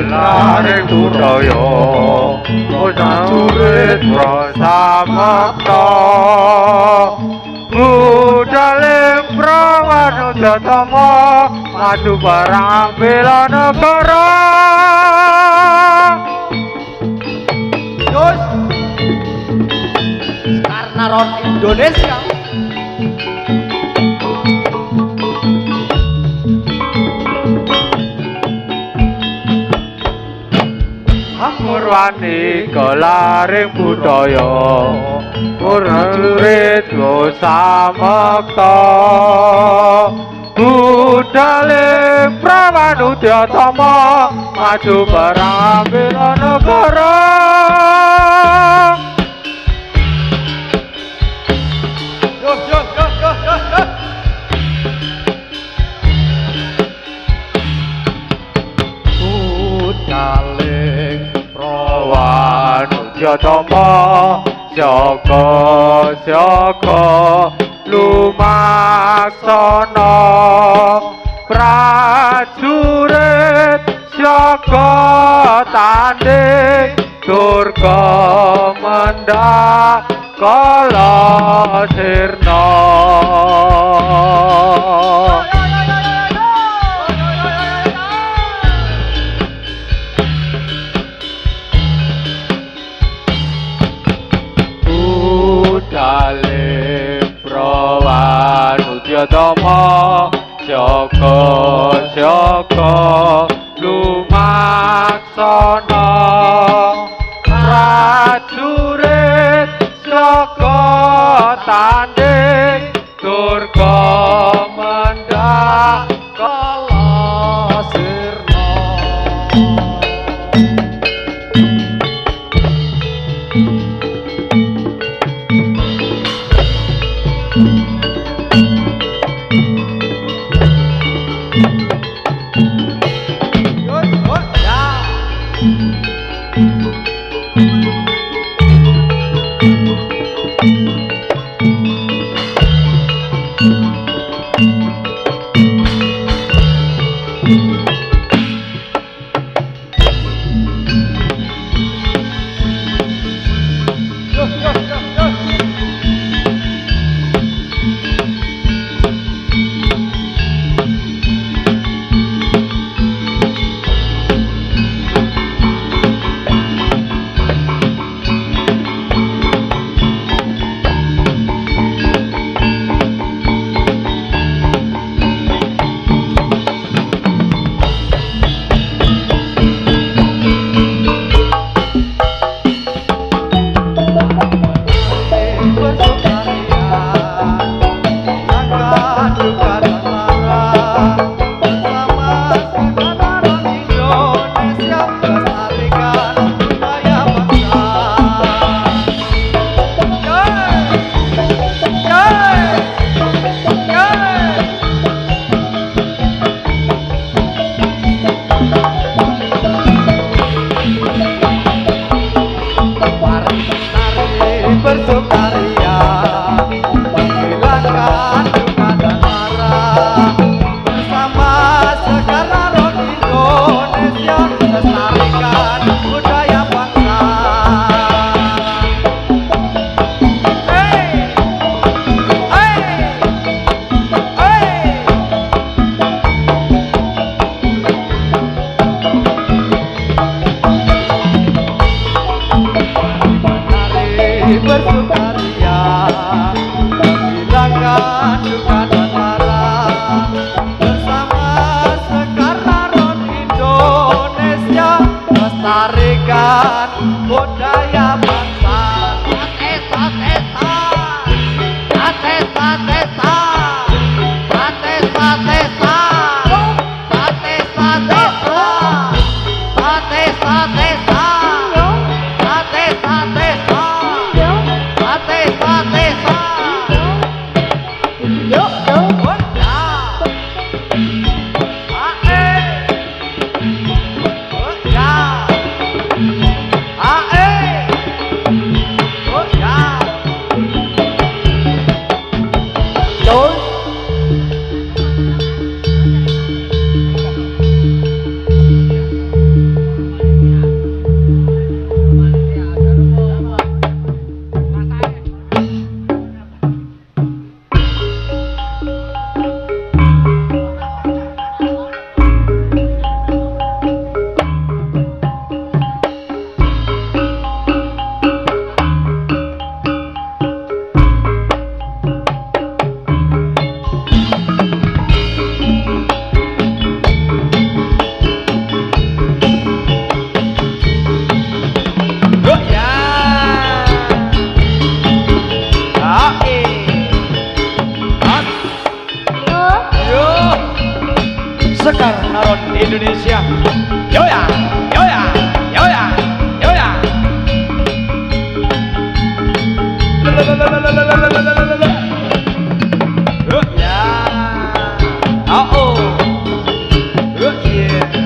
Laring budaya Murid prasamekta Budhaling prawanujatama maju barang bela negara. Yus karena ron Indonesia Murwani kelaring budaya murid samekta budhaling prawanujatama maju barang bela negara. Budhaling prawanujatama jaga lumaksana prajurit jaga tanding durga mendak kala sirna. Budhaling prawanujatama jaga lumaksana prajurit jaga tanding durga mendak kala sirna. Sekar Naron Indonesia. Yoya, yoya, yoya, yoya. Ya. Oh. Yeah.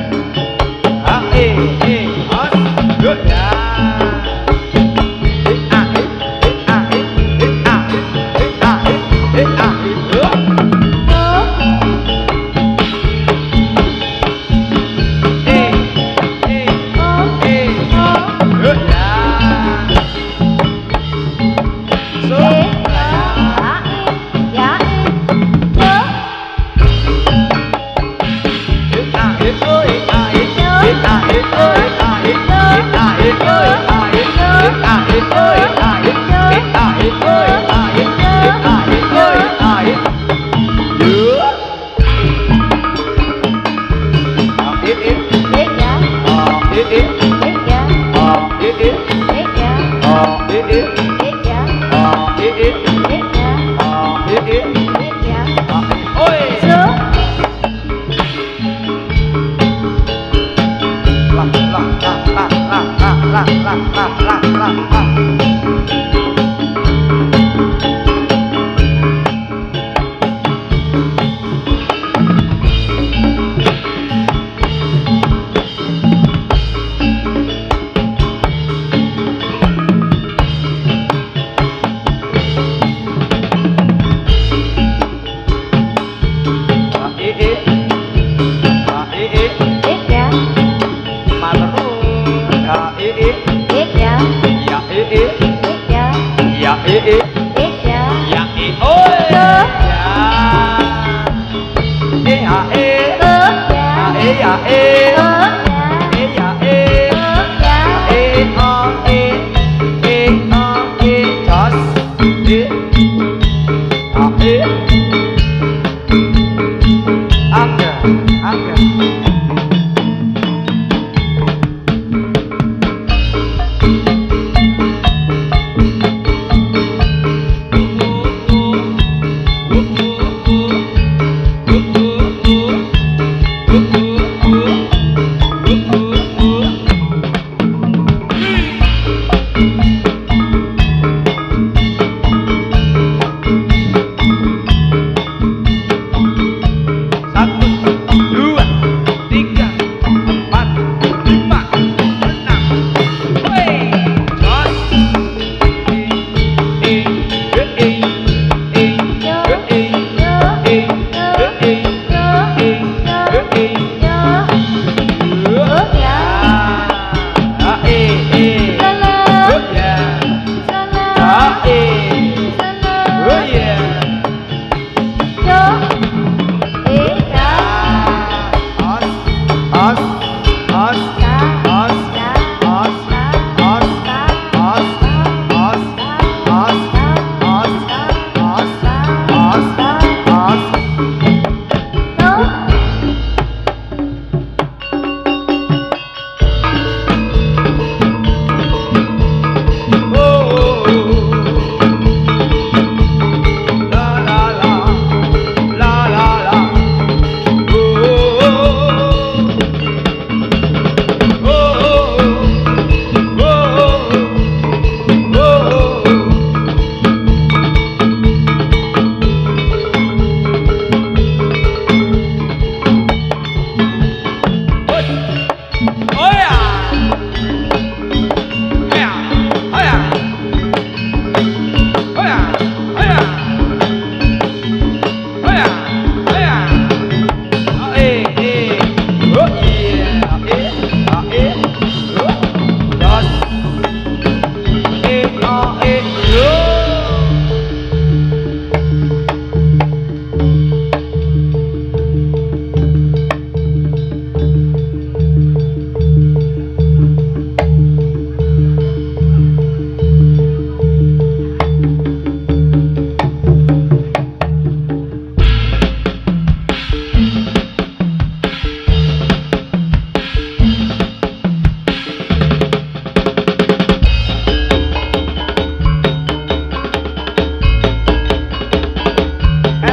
As. Ya.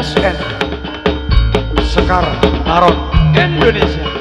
SN Sekar Naron Indonesia.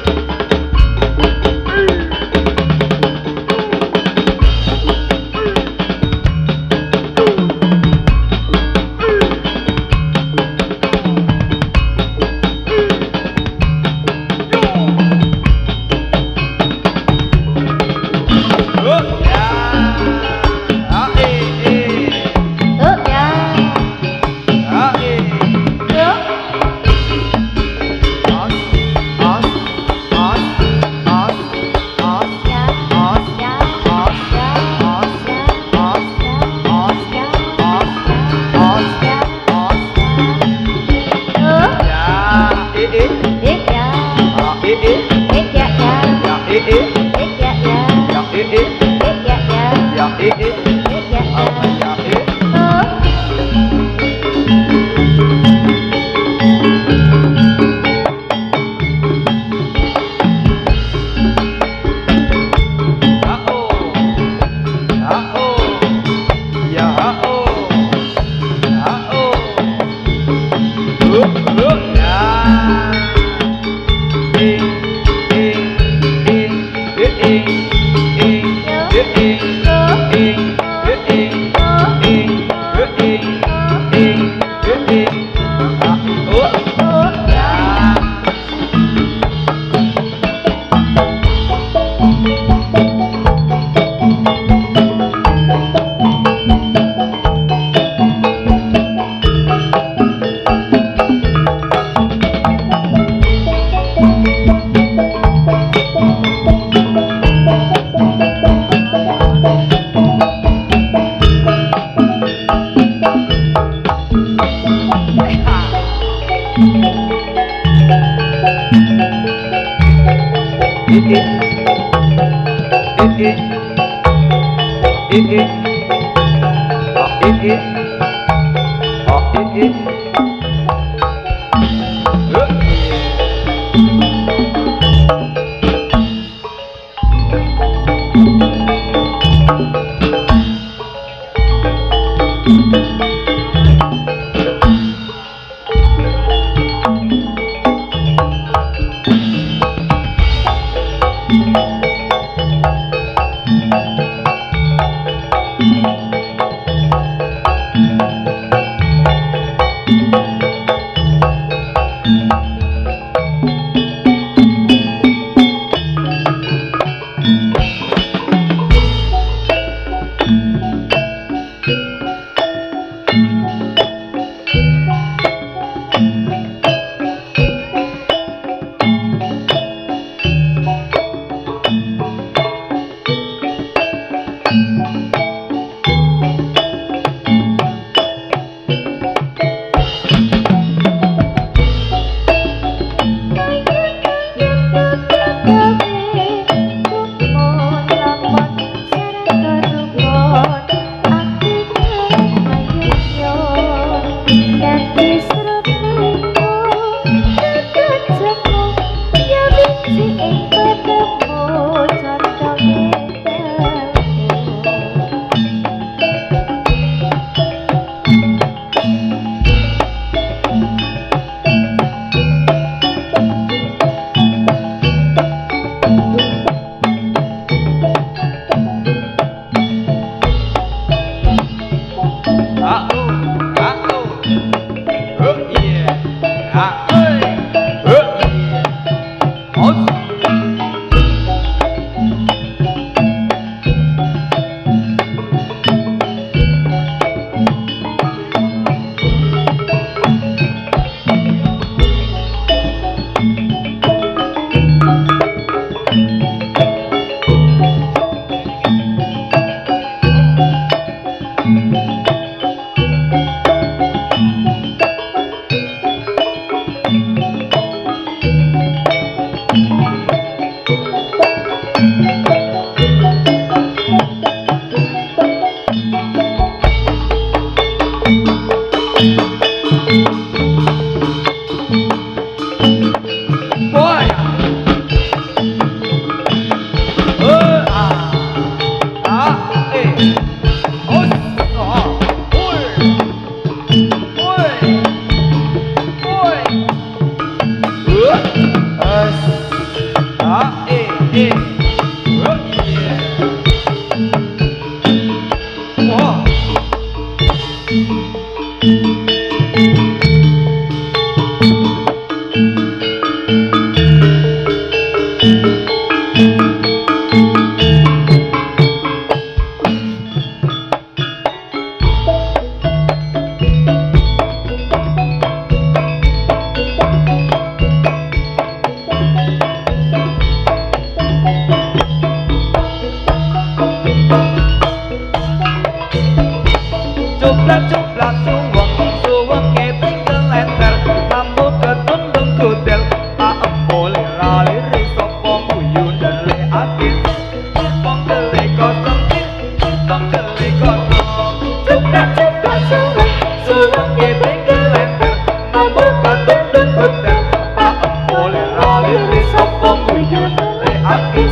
boleh lali sopong guyon le ati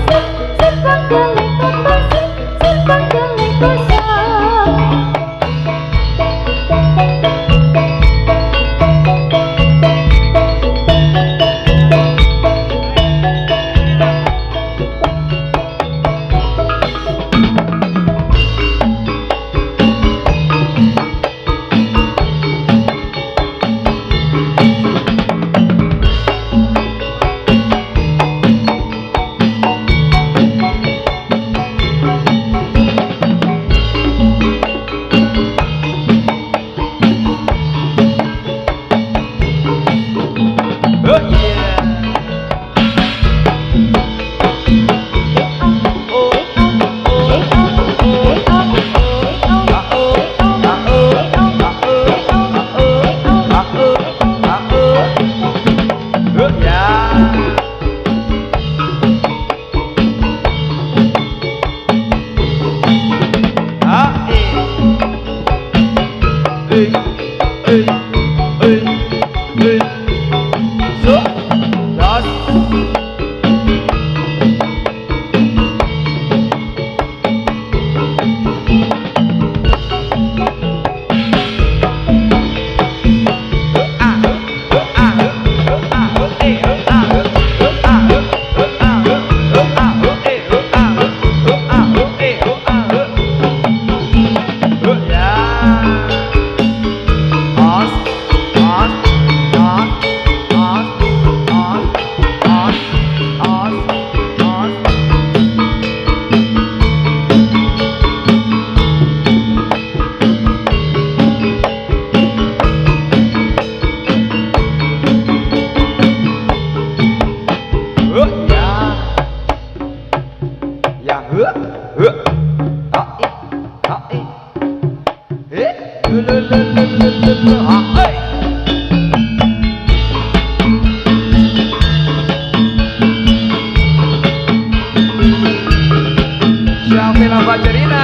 Syafila Fajrina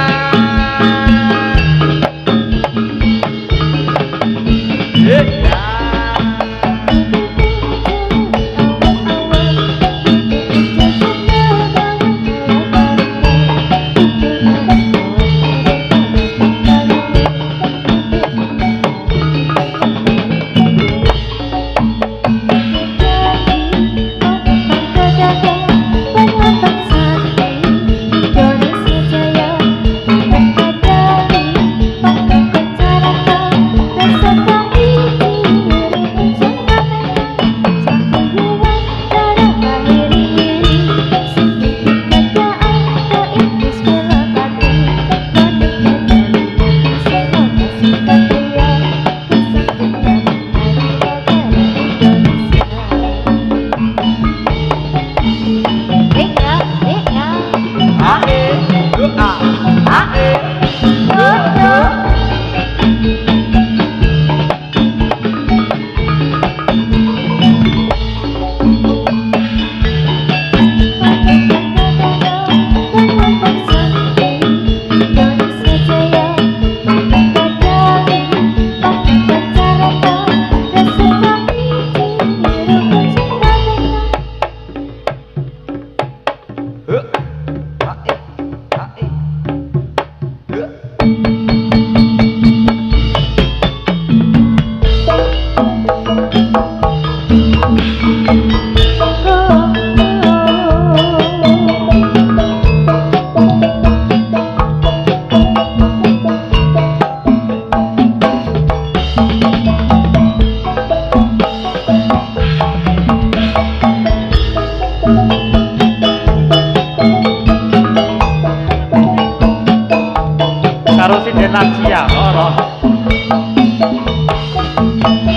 karo Sinden Najia ora.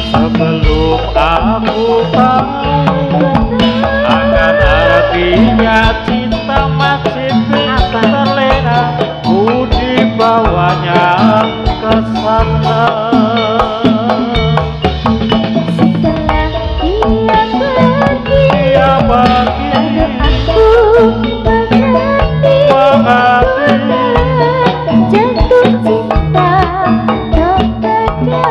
Sebelum aku tahu akan artinya cinta masih terlena, ku dibawanya ke sana. Setelah dia pergi, aku mengerti jatuh cinta kepadanya.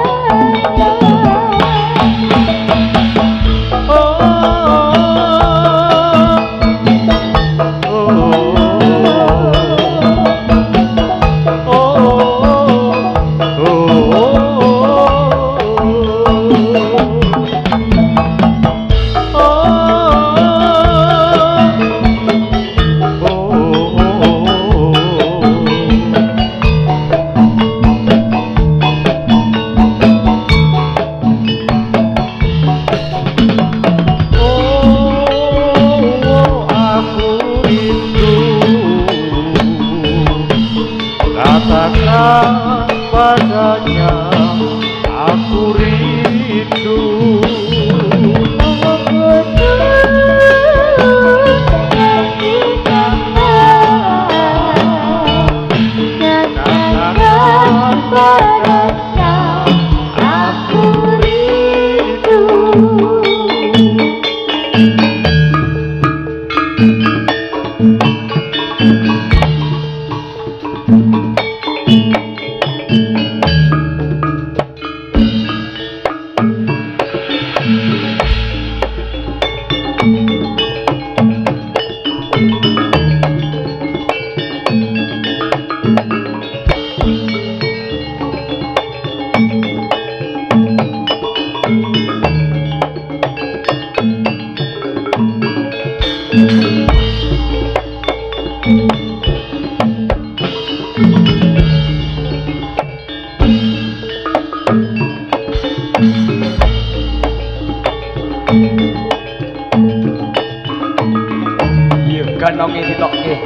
Iya, ganonge ditokke.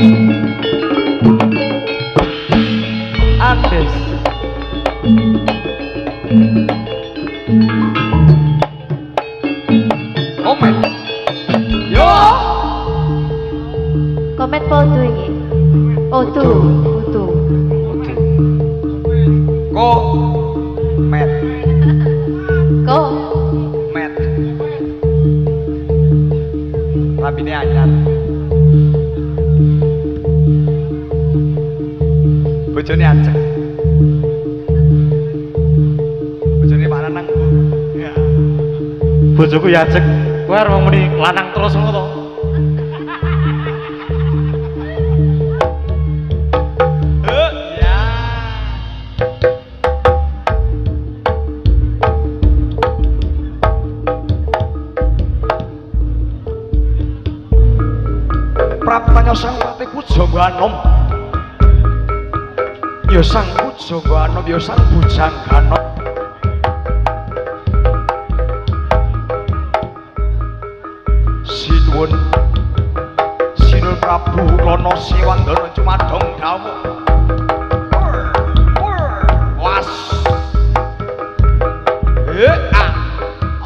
Andes. Komen. Yo. Komen foto iki. Foto. Ko. Met. Ko. Met. Rabine anyar. Bojone aceh. Bojone Pak Nanang, Bu. Ya. Bojoku ya cek, kowe arep muni lanang terus ngono to. Ya. Praptanya sang pati Pujangganom. Ya sang Pujangganom, ya sang Bujangganom. Sinuwun Prabu Lono Siwandana Cumadong Dawu. Was.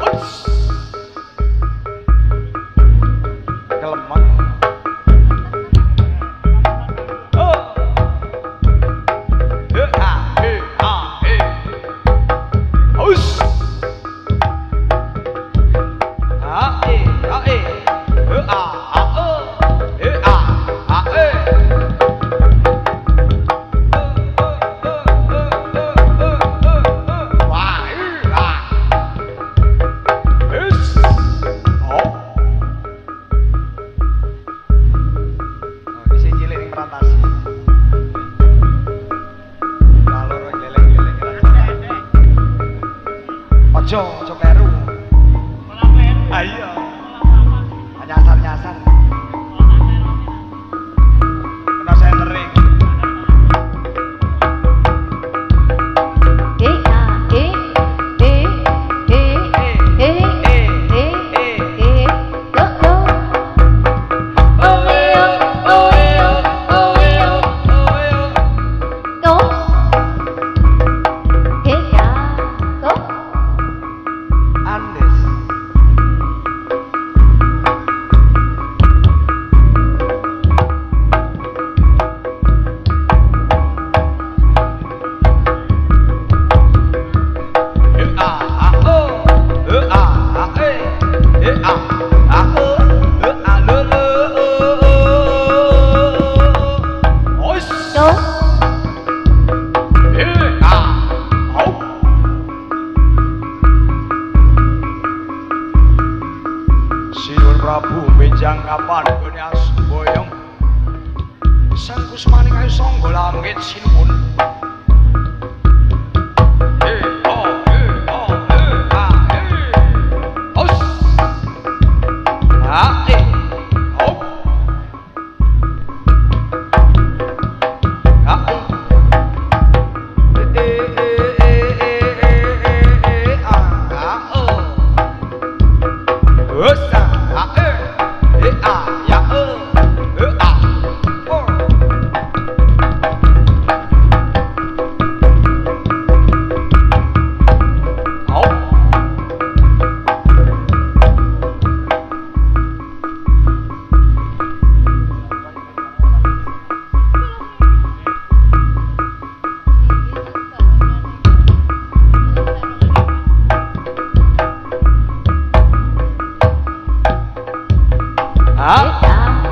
Us. Kelemon. Us. Ojo kleru. Ayo. Nyasar. Kena sentering. Andes. Sinuwun Prabu benjang kapan gone asboyong. Sang kusmaning ayu sangga langit sinuwun. Alam.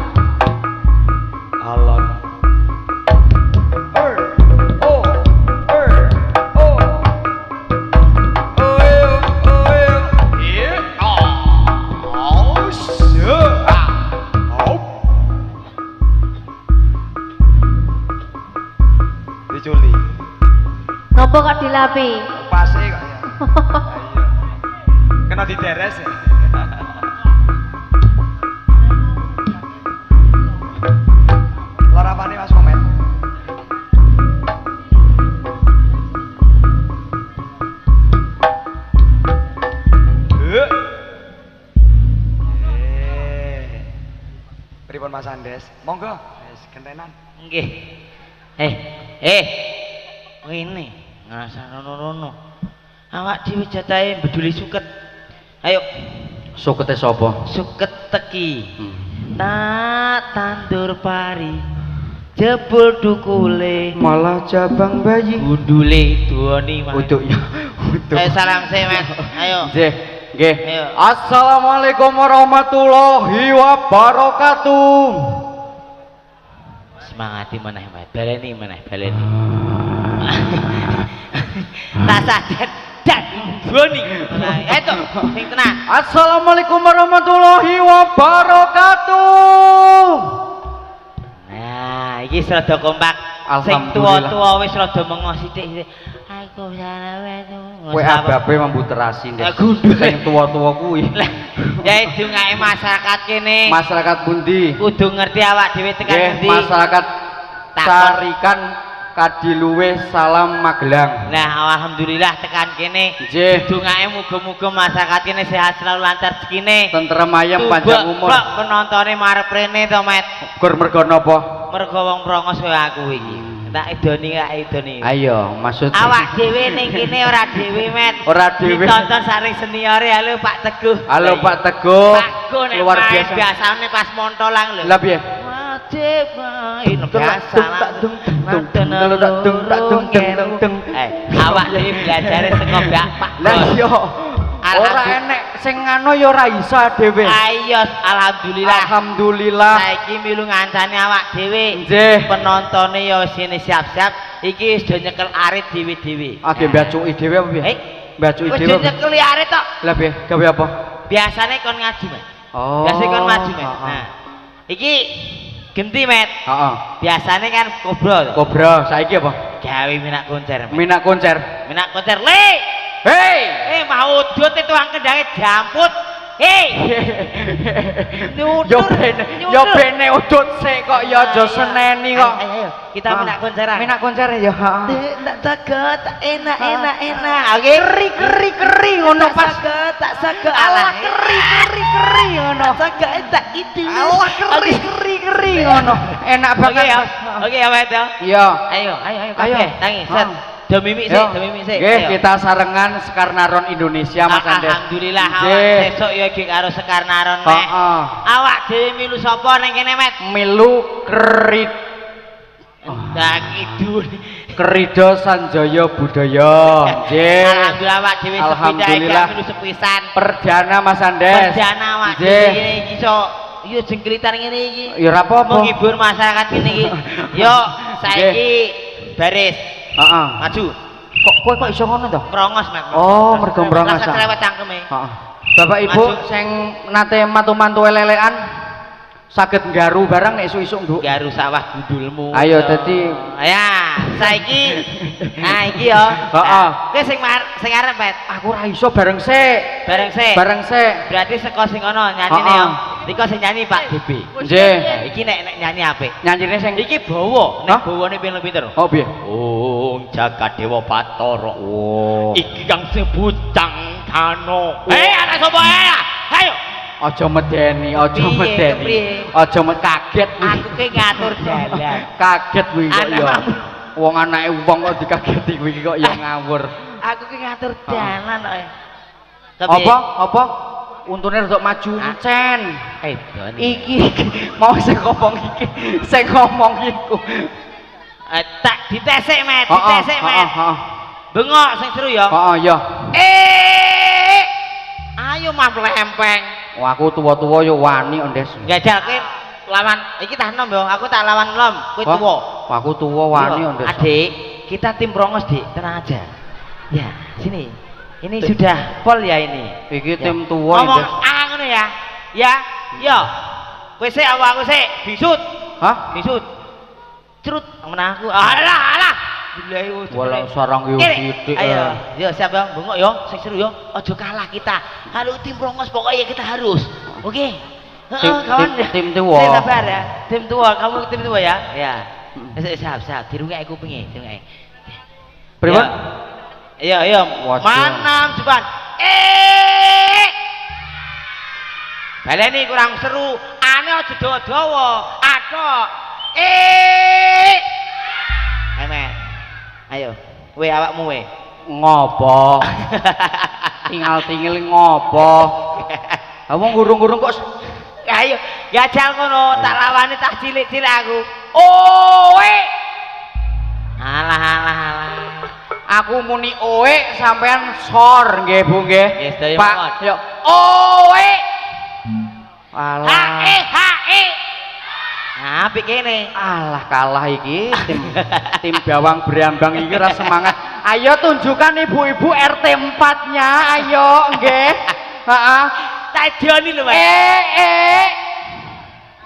Diculi. Ngopo kok dilapi? Pase kok ya. Kena diteres ya. Larapane Mas Komen. pripun Mas Andes? Monggo, wis gentenan. Nggih. Ngene, ngrasakno rono. Awak dhewe jatahe beduli suket. Ayo, Sukete sapa? suket teki. Tak tandur pari. Jebul dukule. Malah jabang bayi. Gundule duweni mah. Uduk ya. Uduk. Salam sih, Mas. Ayo. Nggih, nggih. Ayo. Assalamualaikum warahmatullahi wabarakatuh. Semangati meneh, Mas. Baleni meneh, baleni. Tak sadar dan boni. Nah, itu sing tenang. Assalamualaikum warahmatullahi wabarakatuh. Nah, iki rada kompak. Sing Alhamdulillah. tua-tua wis rada mengo sithik. Aku salam. Kowe ababe mambuterasi Ndek. Gundul. Sing tua-tua kuwi. Lah, ya dungake masyarakat kene. Masyarakat pundi? Kudu ngerti awak dhewe tekan Nggih, ngendi. masyarakat Takon. Sarikan Kadiluwe Salam Magelang. Nah, alhamdulillah tekan kene. Nggih. Dungake muga-muga masyarakat kene sehat selalu lancar rezekine. Tentrem ayem panjang umur. Kok penontone marep rene to, Met. Gur mergo napa? Mergo wong prongos kaya aku iki. Tak idoni gak idoni. Ayo, maksud Awak dhewe ning kene ora dhewe, Met. Ora dhewe. Ditonton saring seniore. Halo Pak Teguh. Halo Pak Teguh. Pak Teguh nek Luar main biasa. biasane pas montolang lho. Lah piye? Wajib main biasa. Awak dhewe belajar saka Mbak Pak. Lah iya. Ora enek sing ngono ya ora isa dhewe. Ayo, alhamdulillah. Alhamdulillah. Saiki milu ngancani awak dhewe. Nggih. Penontone ya sini siap-siap. Iki wis do nyekel arit dhewe-dhewe. Age mbacuki dhewe apa piye? Mbacuki Wis dhewe. do nyekeli arit tok. Lah piye? Gawe apa? Biasane kon ngaji, Mas. Oh. Biasane kon ngaji, Mas. Heeh. Nah. Iki genti, Met. Heeh. Biasane kan kobra. Kobra, saiki apa? Gawe minak konser, Met. Minak konser. Minak konser. Le. Hei! Mau udut itu tukang kendange jamput. Hei. Yo bene udut sik kok ya aja seneni kok. Ayo, kita minak konseran. Minak konser ya, heeh. Tak saget, enak. Oke. Keri ngono pas. Tak saget. Alah keri ngono. Saget tak itu. Alah keri ngono. Enak Oke banget. ya. Oke ya, Mas. Iya. Ayo. Ayo. Tangi, set. Do mimik sih, do mimik sih. Nggih, kita sarengan Sekarnaron Indonesia Mas Andes. Alhamdulillah awak Nggih. sesuk ya iki karo Sekarnaron meh. Heeh. Awak dhewe milu sapa ning kene, Met? Milu kerit Ndak kidul. Kerido Sanjaya Budaya. Nggih. Alhamdulillah awak dhewe Alhamdulillah. milu sepisan. Perdana Mas Andes. Perdana awak Nggih. dhewe iki iso yo jengkritan ngene iki. Ya ora apa-apa. Menghibur masyarakat kene iki. Yo saiki baris. Heeh. Maju. Kok kowe kok iso ngono to? Merongos, Met. Oh, mergo merongos. Rasa cerewet cangkeme. Heeh. Bapak Ibu Maju. sing nate matu-mantu elelekan saged nggaru barang nek isuk-isuk, Nduk. Garu sawah gundulmu. Ayo dadi ya, saiki. Nah, iki yo. Heeh. Kowe sing arep, Pet. Aku ora iso bareng sik. Bareng sik. Berarti Berarti saka sing ana nyanyine Heeh. yo. Riko sing nyanyi Pak DB. Nggih. Nah, iki nek nyanyi apik. Nyanyine sing Iki bawa, Hah? nek bawane pinter-pinter. Oh piye? Ong Jagadewa Batara. Oh. Iki kang sebut Cangkano. Anak sapa ya? Ayo. Aja medeni, aja Kepriye, medeni. kepriye? Aja kaget kuwi. Aku ki ngatur dalan. Kaget kuwi kok Anak ya. kamu. Wong anake wong kok dikageti kuwi kok ya ngawur. Aku ki ngatur dalan kok. Apa? Untune rada maju encen. Doni. Iki mau sing ngomong iki, sing ngomong iku. Tak ditesek, Met, ditesek, Met. Heeh. Bengok sing seru ya. Heeh, ya. Ayo mah mlempeng. Wah, aku tua-tua yo wani kok, Des. Gajalke lawan iki tak enom yo, aku tak lawan lom, kowe tuwa. Wah, aku tua wani kok, Des. Adik, kita tim Prongos, Dik, tenang aja. Ya, sini. Ini sudah pol ya ini. Iki Ya. tim tua, Ngomong Des. ngono ya. Ya, yo. Kowe sik apa aku sik? Bisut. Hah? Bisut. Cerut menang aku. Alah. Billahi Walau sarang yo sithik. Ayo, yo siap ya, bengok yo, sing seru yo. Aja kalah kita. Halo tim Prongos pokoknya kita harus. Oke. Heeh, kawan. Tim tua. Saya sabar ya. Tim tua, kamu tim tua ya? Ya. Siap. Dirungek kupinge, dirungek. Pripun? Iya. Waduh. Manam jeban. Baleni kurang seru. Carane aja dawa-dawa. Athok. Emet. Ayo. We awakmu we. Ngopo? Tinggal-tinggal ngopo? Kamu gurung-gurung kok Ayo, jajal ngono, tak lawani tak cilik-cilik aku. Oe. Alah. aku muni oe sampean sor nggih Bu nggih. Nggih, Pak, yo. Oe. Alah. Hae. Apik kene. Alah kalah iki tim bawang berambang iki ora semangat. Ayo tunjukkan ibu-ibu RT 4-nya, ayo nggih. Heeh. Tak dioni lho, Mas.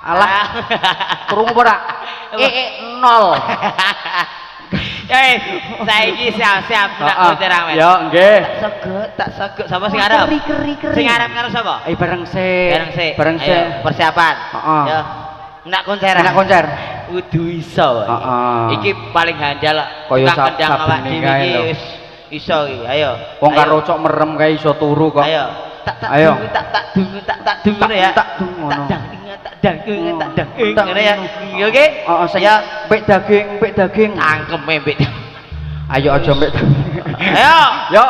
Alah. Krungu ora? Nol. Saiki siap-siap nak bocerang, Mas. Ya, nggih. Tak segek sapa sing arep? Keri. Sing arep karo sapa? Bareng sik. Bareng sik. Persiapan. Heeh. Ya. Nak konser. Kudu iso. Heeh. Iki paling handal kaya kendang awak sabene dhewe kae iki lho. wis iso iki. Ayo. Wong karo cok merem kae iso turu kok. Ayo. Ayo. Tak dungu ya. Tak dungu ngono. Tak ngene ya. Oke. Heeh, sing mbek daging. Angkeme mbek. Ayo aja mbek daging. Ayo.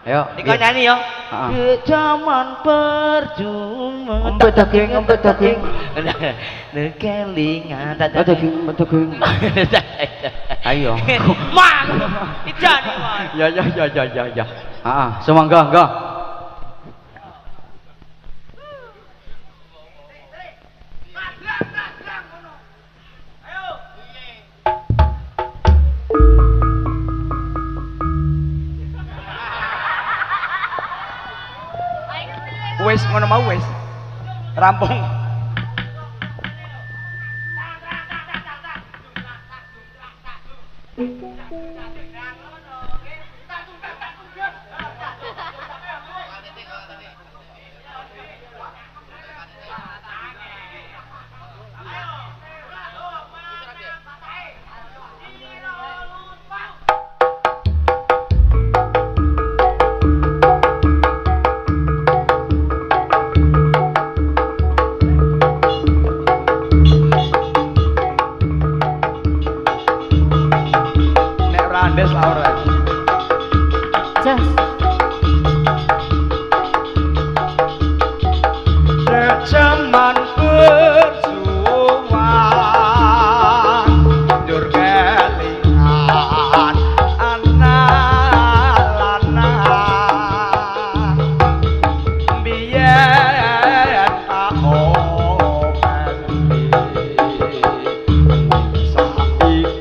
Ayo. Niko nyanyi yo. Heeh. Zaman perjuangan. Mbek daging. Kelingan Daging. Ayo. Mang. Ijani, Mang. Ya. Heeh, semangga. Wis ngono mau wis. Rampung. Andes Laura. Jos. Zaman berjuang dur kelingan anak-anak biyen tak omeli saiki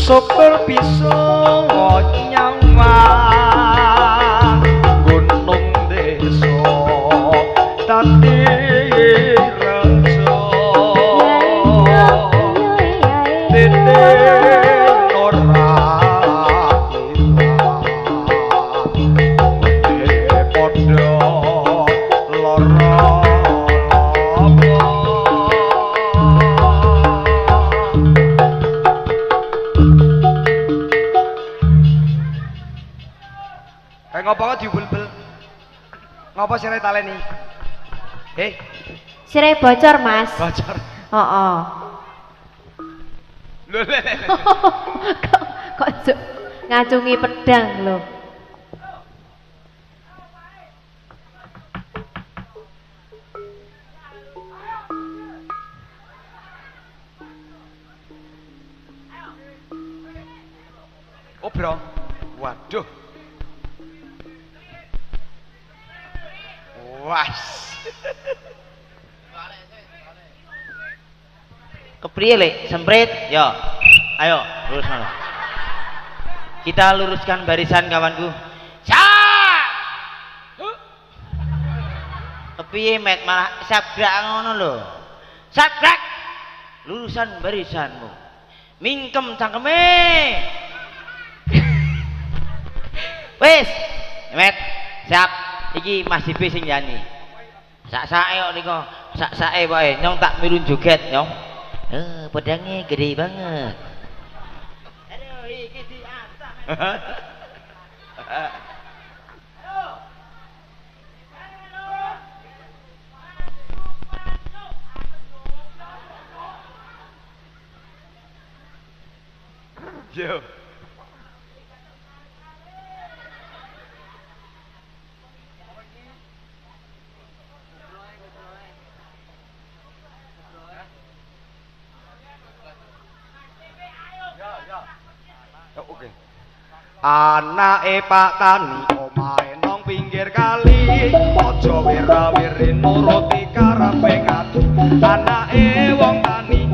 sopir bisa nyawang gunung desa tadi rejo dene ora ilang padha lara ngopo kok diubel-ubel? Ngopo sire taleni? Sirai bocor, Mas. Bocor. Heeh. Lho le. Kok ngacungi pedang lho. Bro. Waduh. Was. Kepriye Lek? Semprit? Yo. Ayo, lurus mana? Kita luruskan barisan kawanku. Siap. Kepriye met malah sabrak ngono lho. Sabrak. Lurusan barisanmu. Mingkem cangkeme. Wis, met. Siap. Iki Mas Dipi sing nyanyi. Sak-sake kok nika. Sak-sake wae. Nyong tak milu joget, nyong. Pedangnya gede banget. Aduh, iki di atas. Yo. Oke. Anake Pak Tani omahe nang pinggir kali, aja wira-wiri nuruti karepe ati. Anake wong tani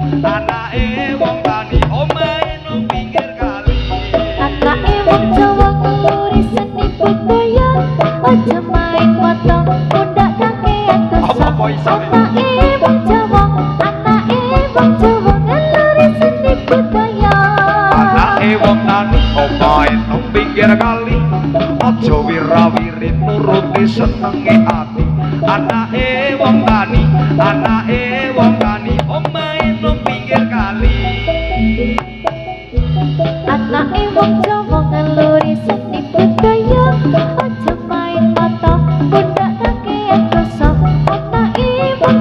omahe nang pinggir kali. Anake wong Jawa ngeluri seni budaya, aja main potong pundak kakean dosa. Apa isane? Anake wong Jawa ngeluri seni budaya. Anake wong tani omahe nang pinggir kali, aja wira-wiri nuruti senenge ati. Anake wong tani omahe nang pinggir kali. Anake wong Jawa ngeluri seni budaya, aja main potong pundak kakean dosa. Anake wong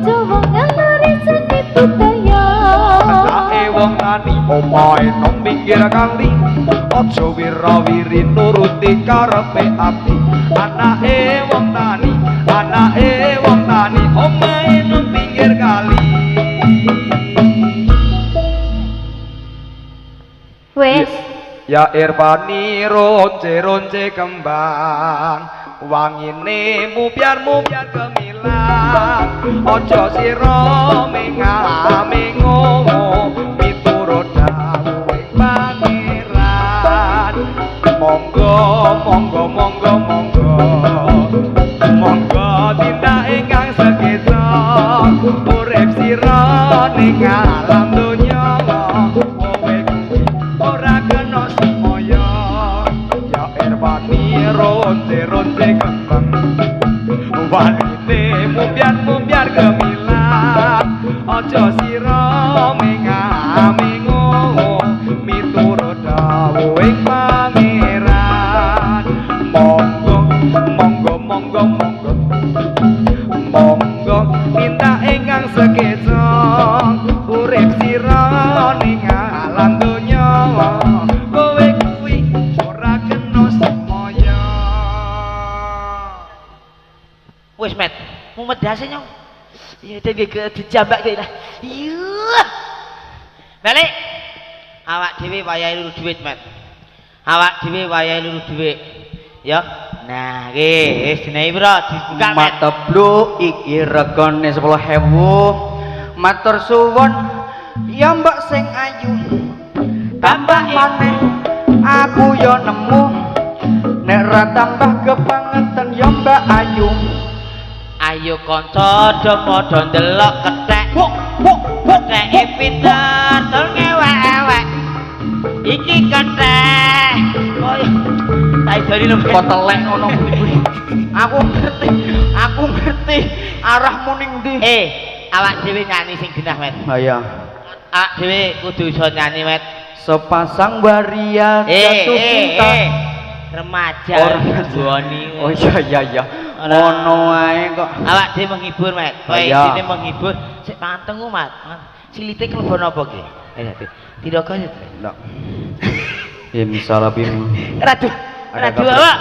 Jawa ngeluri seni budaya. Anake wong tani omahe nang pinggir kali, aja wira-wiri nuruti karepe ati. Anake wong tani omahe nang pinggir kali. Wis. Ya Irfani ronce-ronce kembang, wangine mupyar-mupyar gemilang. Aja sira menga-mengo miturut dawuhe pangeran. Monggo tindak ingkang sekesa, urip sira ning alam donya. Kowe kuwi ora kena semoyo. Ya Irfani ronce-ronce kembang, wanine mumpiar-mumpiar gemilang. Aja sira menga-mengo miturut dawuhing pangeran. Monggo minta ingkang sekesa, urip sira ning alam donya. Kowe kuwi ora kena semoyo. Wis met, mumet dase nyong. Ya dhewe ke dijambak dhewe lah. Iya. Balik. Awak dhewe wayahe luru dhuwit, met. Awak dhewe wayahe luru dhuwit. Ya. Nah, nggih, wis dinehi pira dibuka, met. Matebluk iki regane 10.000. Matur suwun ya Mbak sing ayu. Tambah maneh aku yo nemu. Nek ra tambah kebangetan ya Mbak Ayu. Ayo kanca padha ndelok kethek. Ketheke pinter tur ngewek-ewek. Iki kethek. Koyo tak bari lho Kok telek ngono kuwi. Aku ngerti arahmu ning ndi. Awak dhewe nyanyi sing genah, met. Ha iya. Awak dhewe kudu iso nyanyi, met. Sepasang waria jatuh cinta. Remaja Orang oh iya. Ngono ae kok. Awak dhewe menghibur, met. Kowe Iya. isine menghibur. Sik pantengmu, mat. Silite klebon apa ki? Tidak kaya. Ndak. Bim. Radu Ada awak.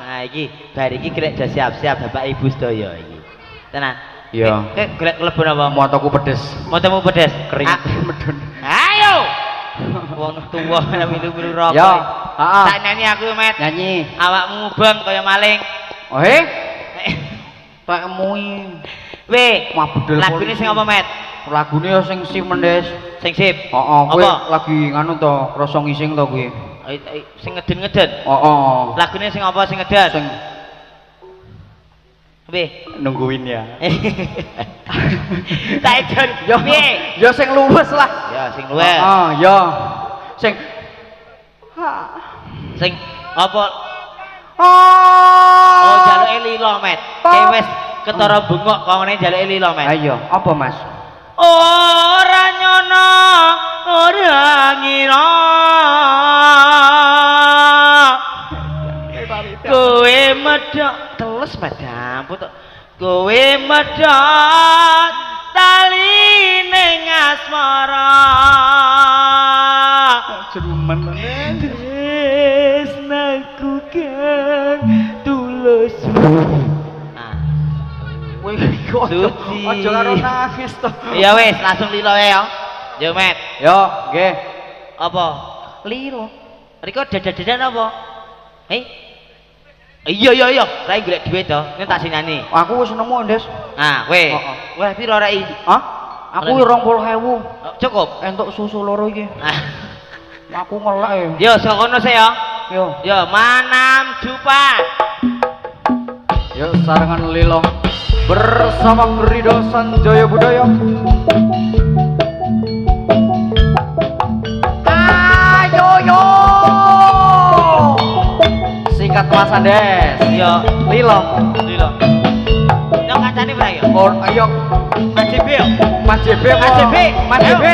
Nah iki bar iki grek do siap-siap Bapak Ibu sedaya iki. Tenan. Iya. Grek klebon apa? Motoku pedes. Motomu pedes. Keringet medun. Ayo. Wong tuwa milu-milu rokok. Ya, heeh. Tak nyanyi aku, Met. Nyanyi. Awakmu bang kaya maling. Oh, tak mui. Weh, Mah bedel lagune sing apa, Met? Lagune ya sing sip mendes. Sing sip. Heeh, kowe Apa? lagi nganu to, krasa ngising to kuwi. Sing ngeden-ngeden. Heeh. Lagune sing apa sing ngeden? Sing Weh. nungguin ya. Tak edan. Yo, Piye? yo sing luwes lah. Ya sing luwes. Heeh, yo. Sing Sing apa? Oh, Oh, jaluke lilo, Met. Kayak wis ketara bengok kongone jaluke lilo, Met. Ayo, apa Mas? Ora nyono, ora ngira. Kowe medhok teles madampu tok. Kowe medhok tali ning asmara. Jerumen Tresnaku kang tulus. Ah. Kowe kok Suci. aja karo nangis to. Ya wis, langsung lilo wae ya. Yo, Met. Yo, nggih. Apa? Liro. Riko dadah-dadan apa? Iya, rai golek duit to. Ini tak sinani. Aku wis nemu, Ndes. Nah, kowe. Heeh. Wah, piro rai? Hah? Aku 20.000 Cukup. entuk susu loro iki. Nah. Aku ngelak ya. Yo, sokono sih ya. Yo. Yo, manam jupa. Yo sarangan lilo bersama Krido Sanjaya Budaya. Ayo yo. Sikat Mas Andes. Yo, Lilo. lilo. Nyong kancane pira yo? Oh, ayo Mas JB yo. Mas JB. Mas JB. Mas JB.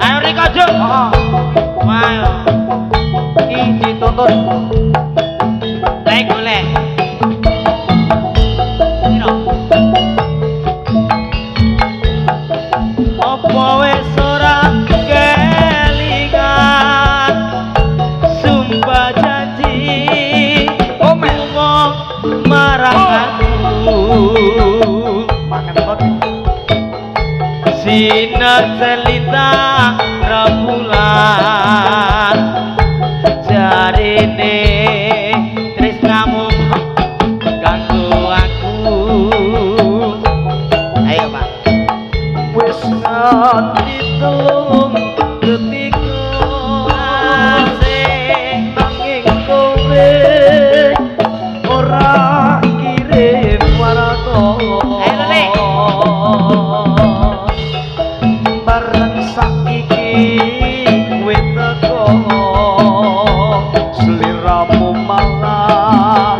Ayo Riko Juk. Heeh. Ayo. Iki ditonton. Rai golek. Piro? Apa wis ora kelingan sumpah janji ngomong marang aku sinar selita rembulan jarine tresnamu kanggo aku. Ayo Pak. Wis nganti telung detika Asik. nanging kowe ora kirim warata. Ayo, Lele. Bareng saiki kowe teko sliramu malah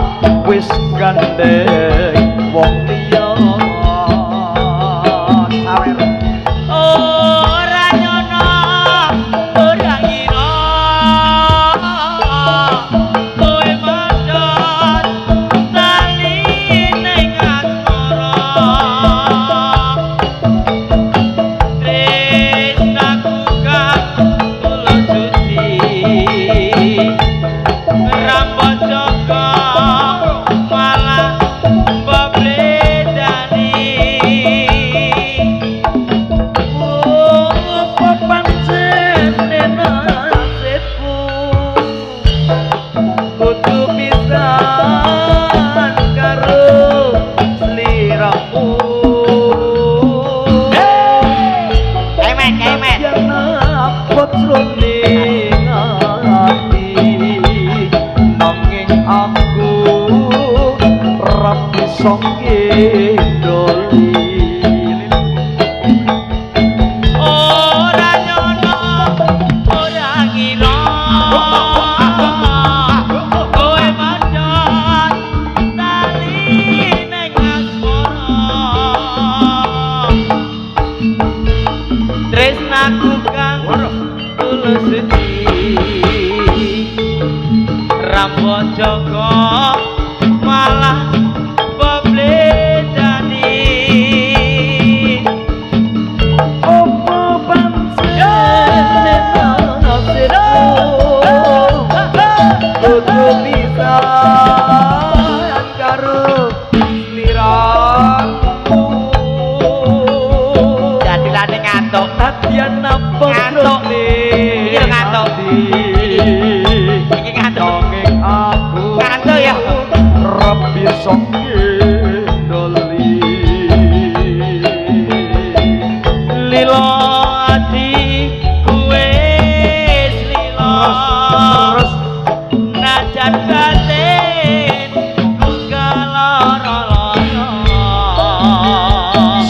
wis gandeng wong liya. Sawer Ora nyono, ora ngira. Kowe mandot tali ning asmara. Tresnaku kang tulus suci. Rambut Joko malah mbebledani. apa pancene nasibku kudu pisan karo sliramu. Kemet. Yen apa jroning ati nanging aku ora bisa ngedoli. Ora nyono, ora ngira. Kowe mandot tali ning asmara. Tresnaku kang tulus suci. Rambut Joko malah mbebledani. gendoli lilo ati wis lilo najan batin kaloro-loro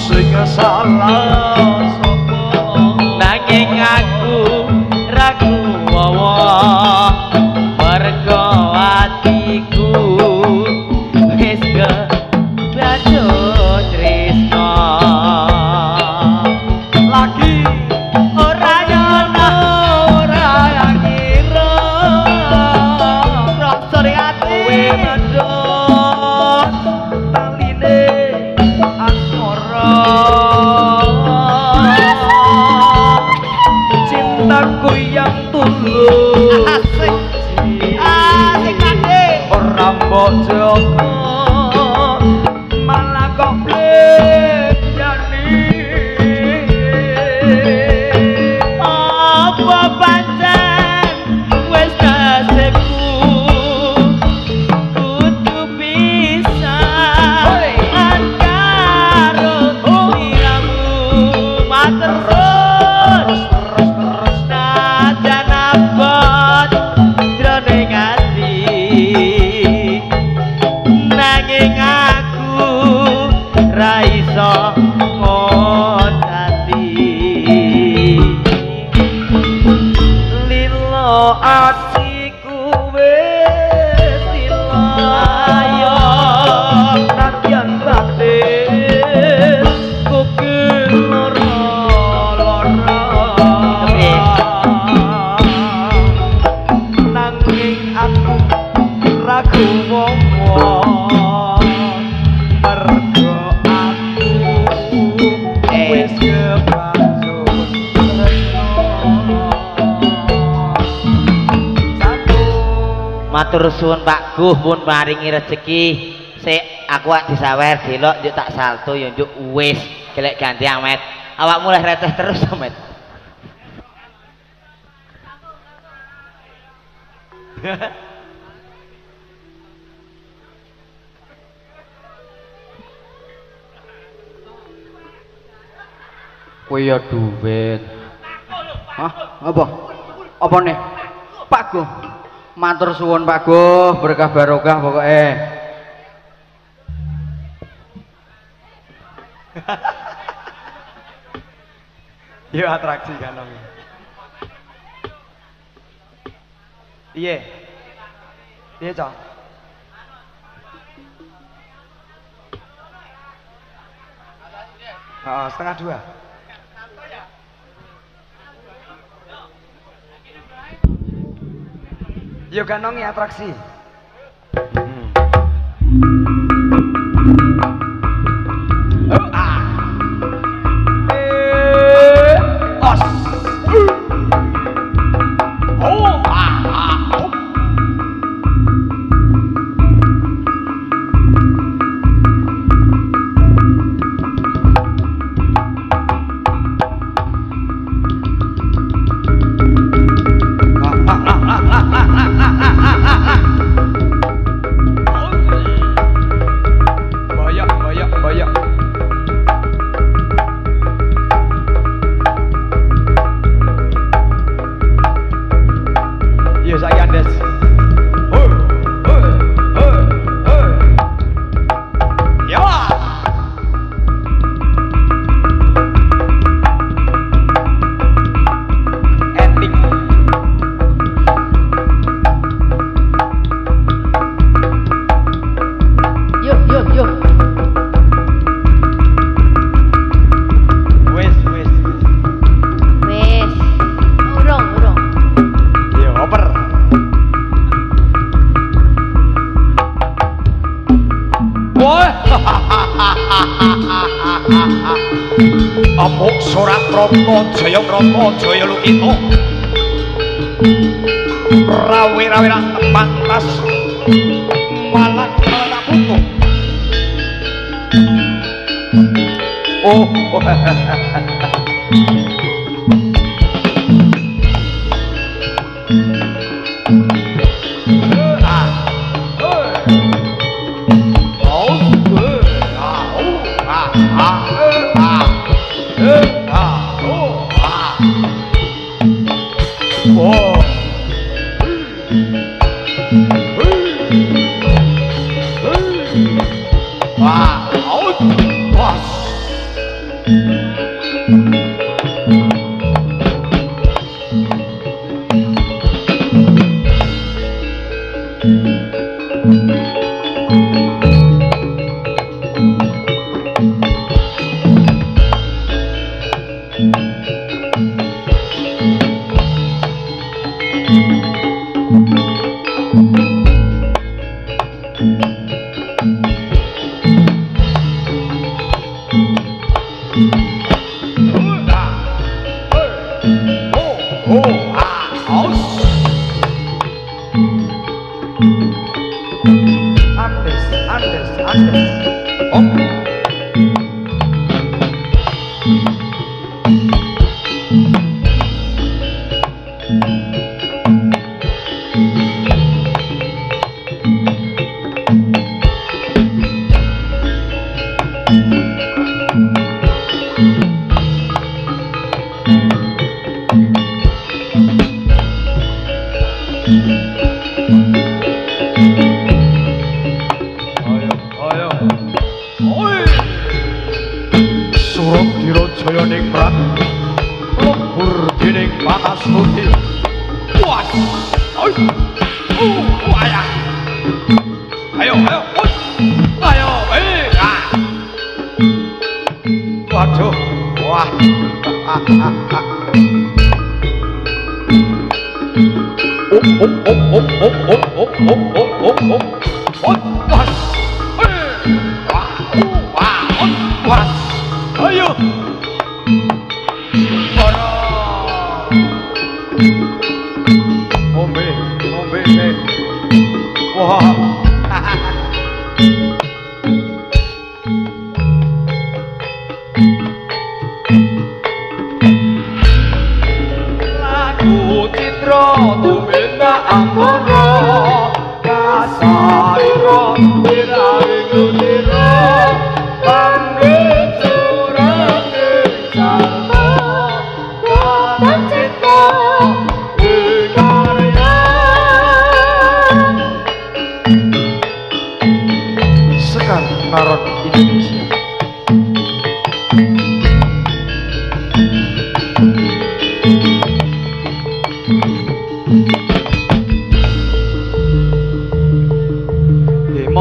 sing salah sapa nanging aku ragu wawa mergo atiku wis kebacut tresno lagi ora yono ora ngira roksore ati kowe medhot taline asmara cintaku yang tulus asik asik kade ora mbok jaga malah kok bledani apa pancen wis nasibku kudu bisa karo liramu matur terus najan abot jroning ati nanging aku ra iso ngodati lilo atiku wis lilo ayo nadyan batin kukil lara nanging aku ragu wong-wong mergo aku wis kebacut tresno matur suwun Pak Guh pun maringi rezeki sik aku wak disawer delok njuk tak salto ya njuk wis gelek ganti Amet awakmu leh receh terus Amet kowe ya duwit hah apa apa nih Pak Guh matur suwun Pak Guh berkah barokah pokoke yo atraksi kan om iya iya cok setengah 2 yo ganong ya atraksi os Amuk Sorat Rama Jaya Rama Jaya Lukita rawe-rawe pantas malah tak butuh. Oh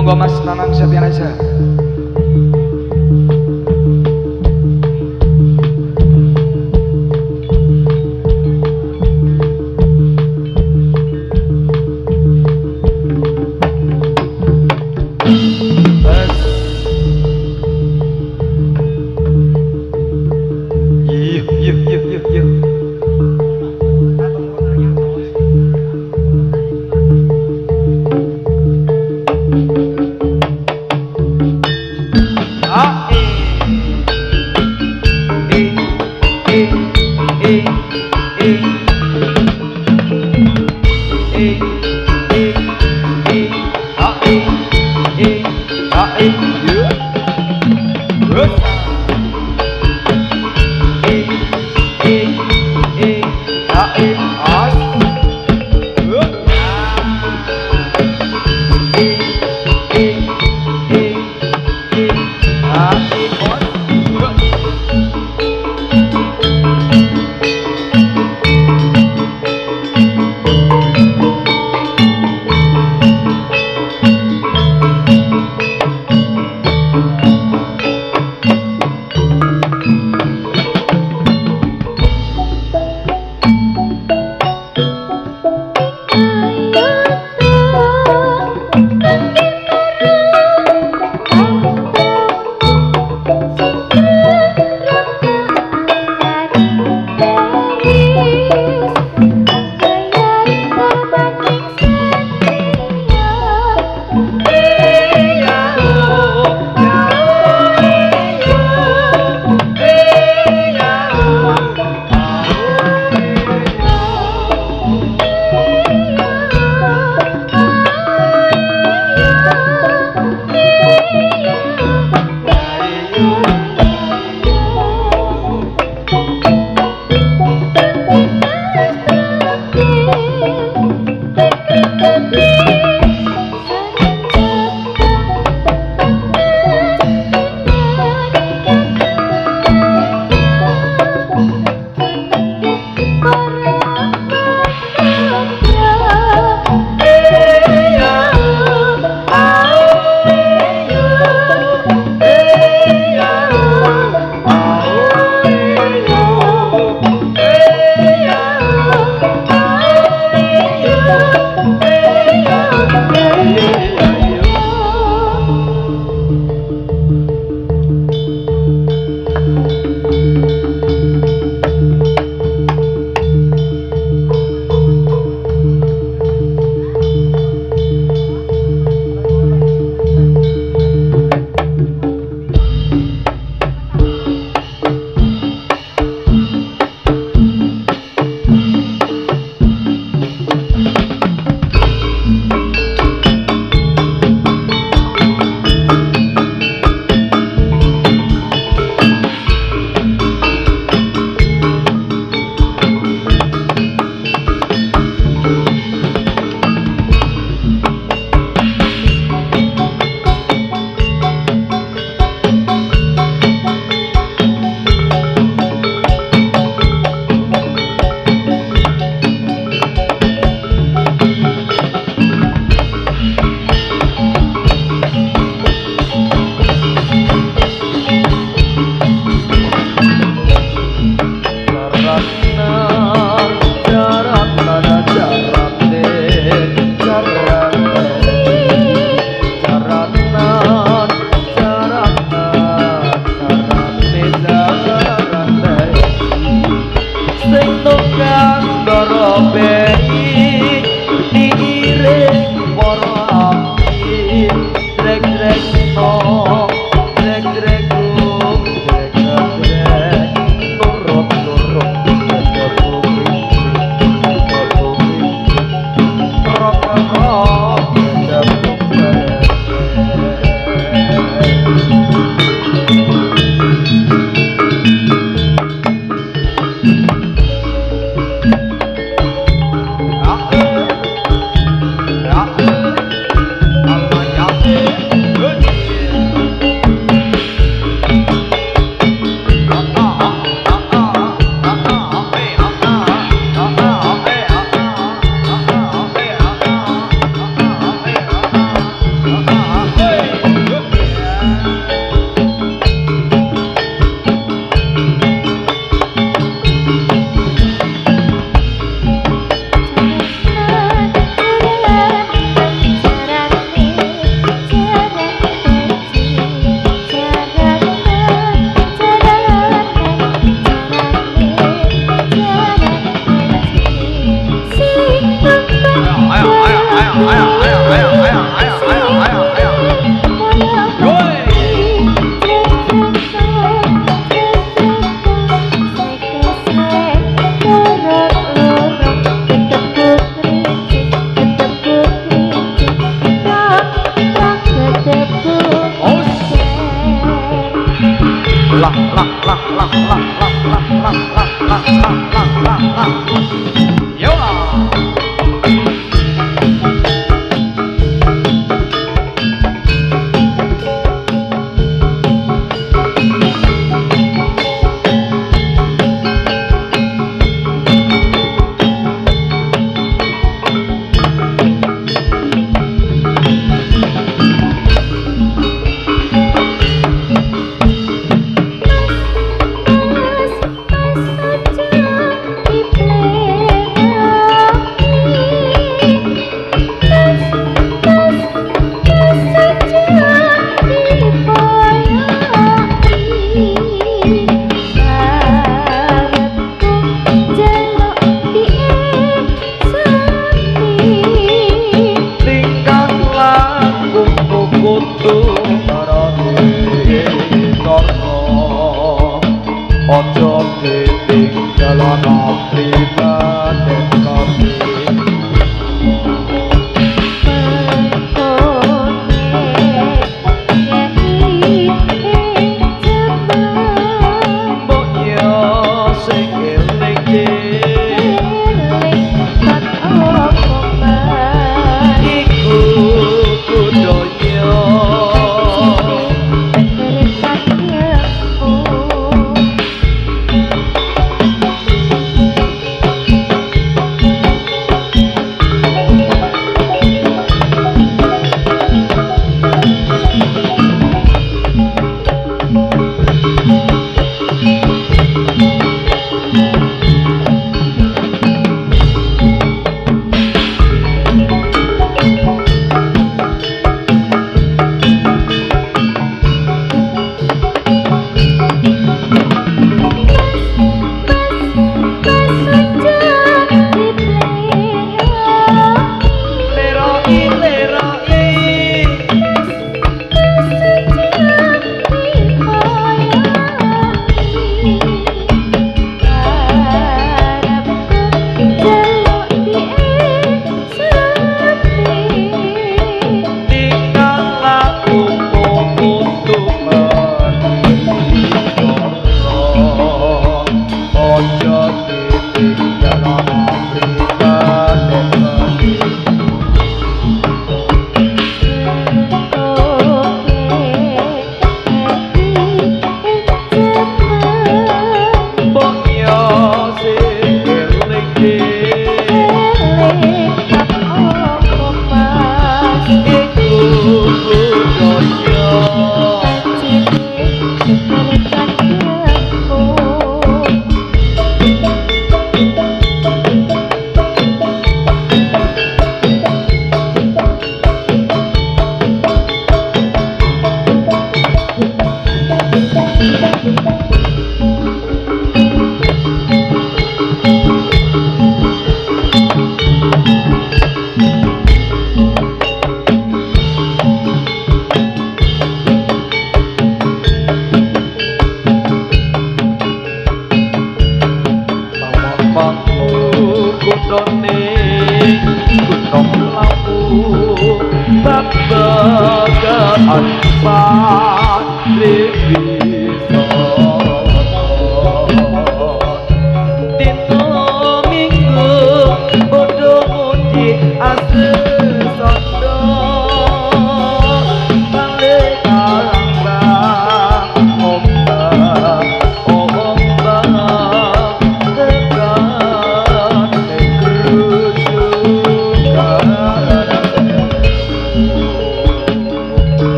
Monggo Mas Nanang Septian aja.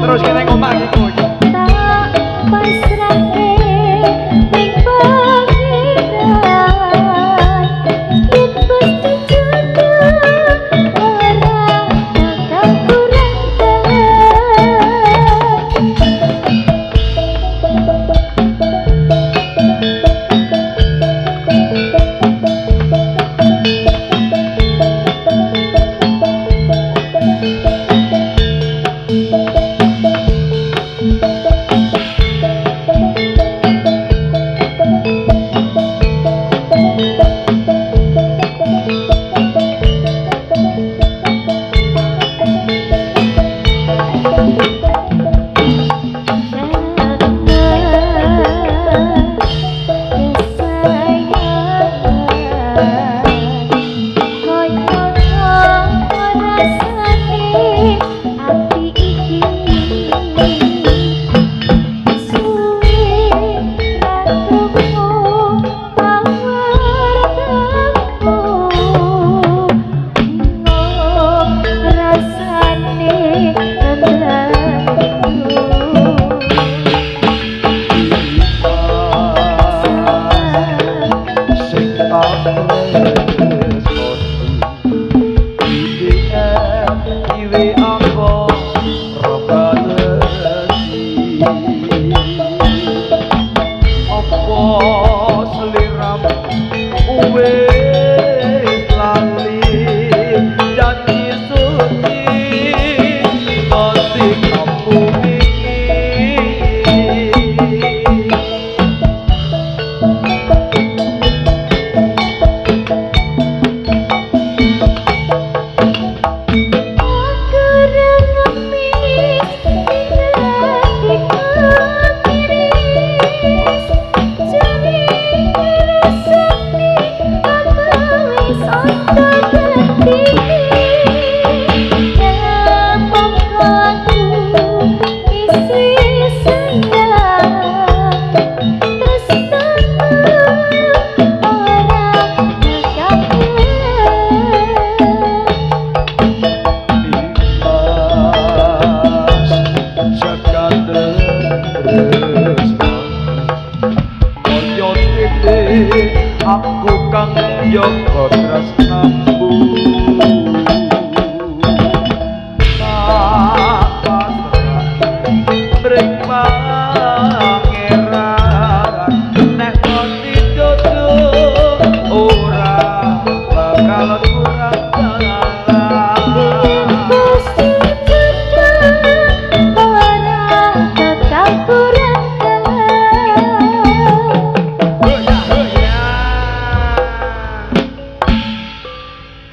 Terus kita ngomong gitu.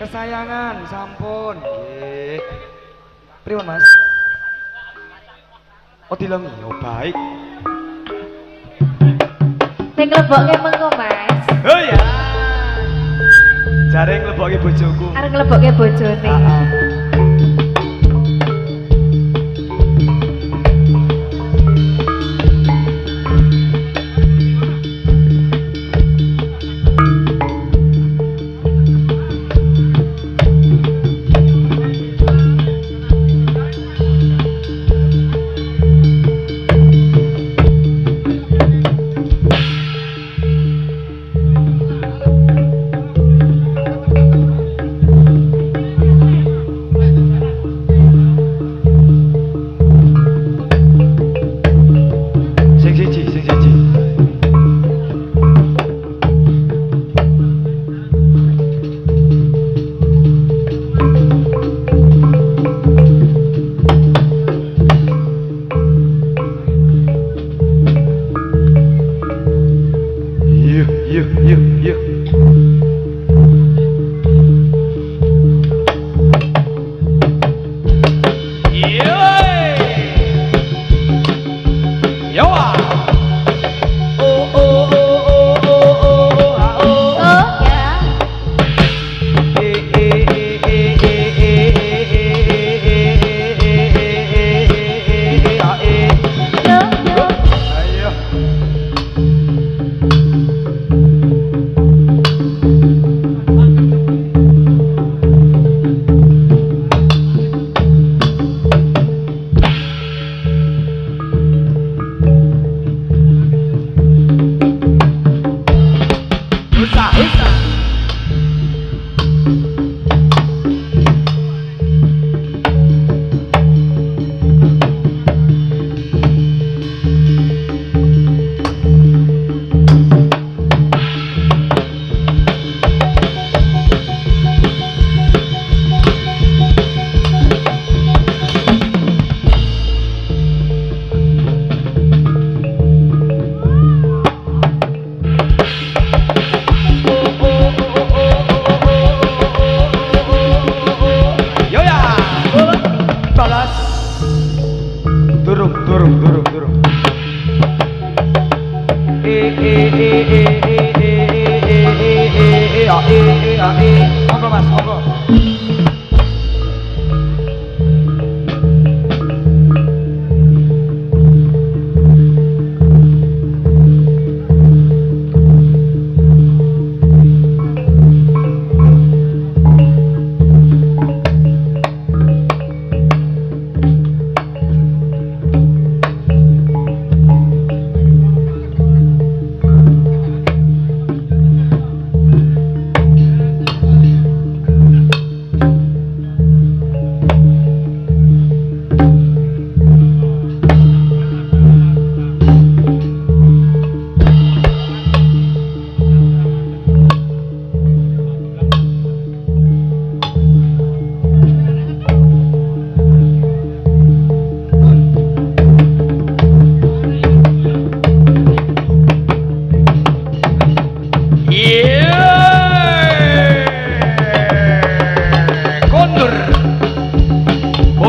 Kesayangan, sampun. Nggih. Pripun, Mas? Oh, dilem. Oh, baik. Sing nglebokke mengko, Mas. Oh ya. Jare nglebokke bojoku. Arep nglebokke bojone. Heeh.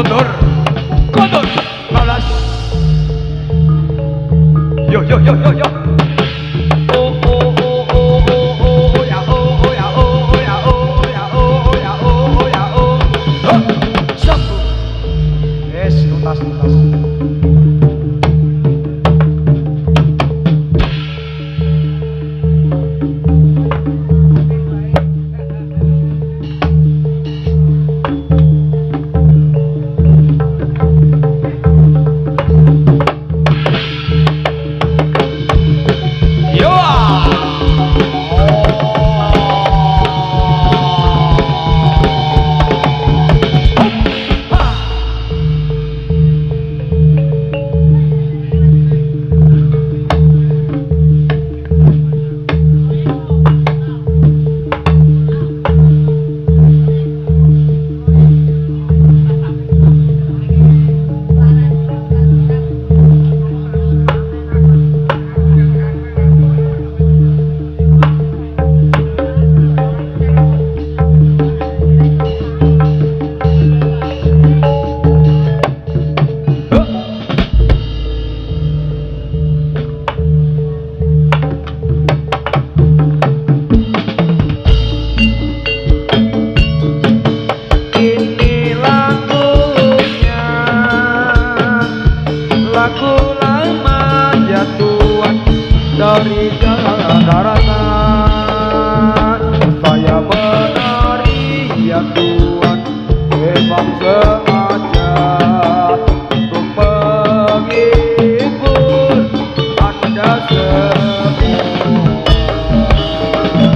Mundur. Mundur. Balas. Yo yo yo yo yo. Oh oh oh oh oh oh ya oh ya oh ya oh ya oh ya oh ya oh. Satu. Yes, tuntas tuntas.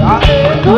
Hati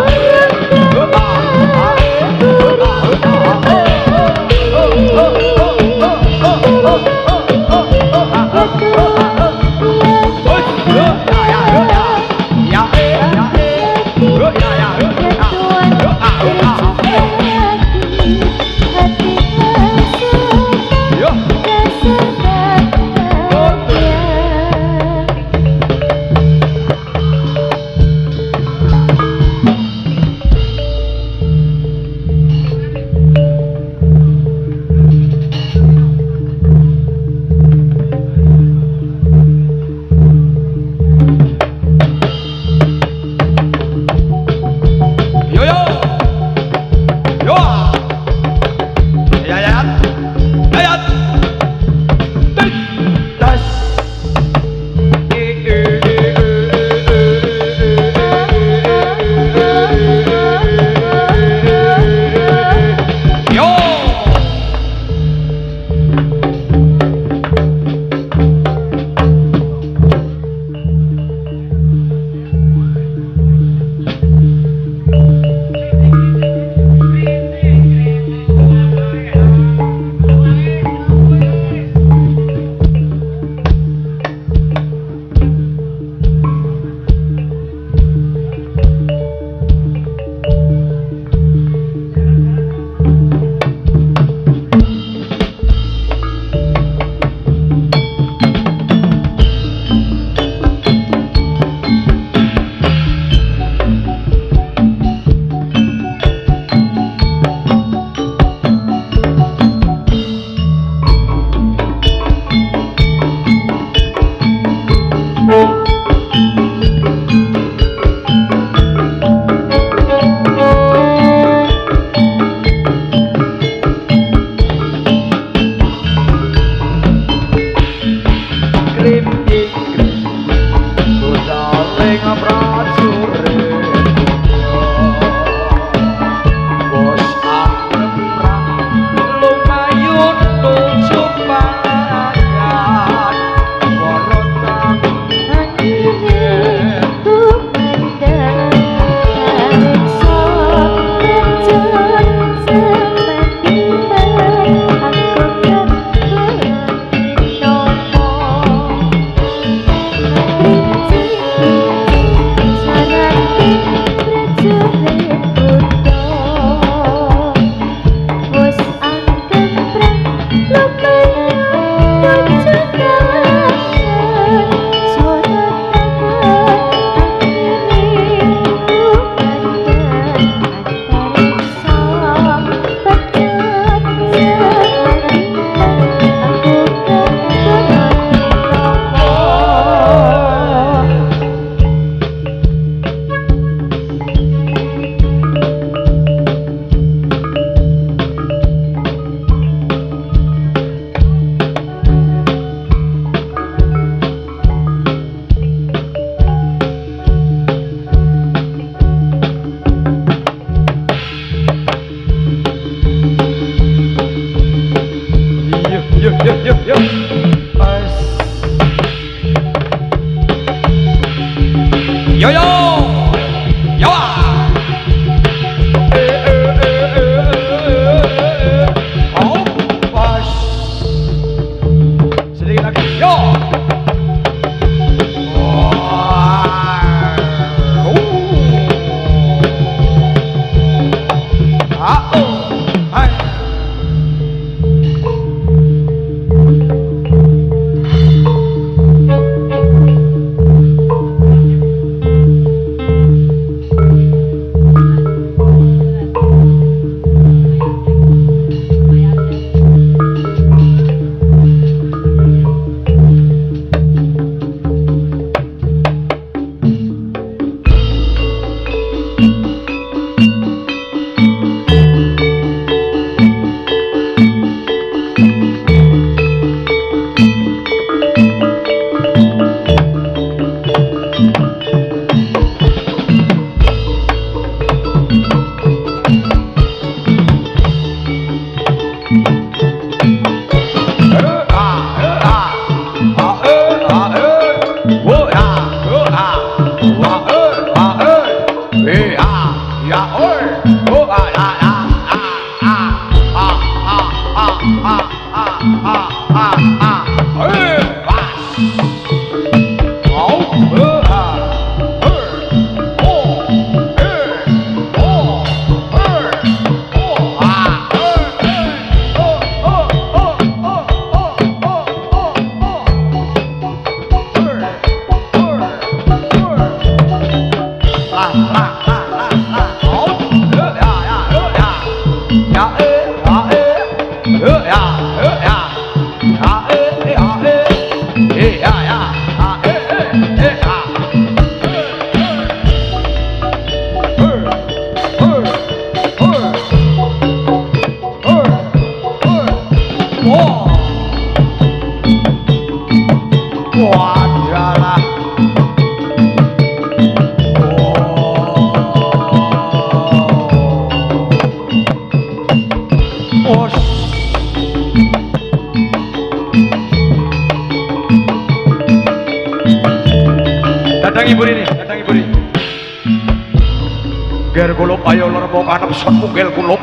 Ger kulup ayo lermo kanep son munggil kulup.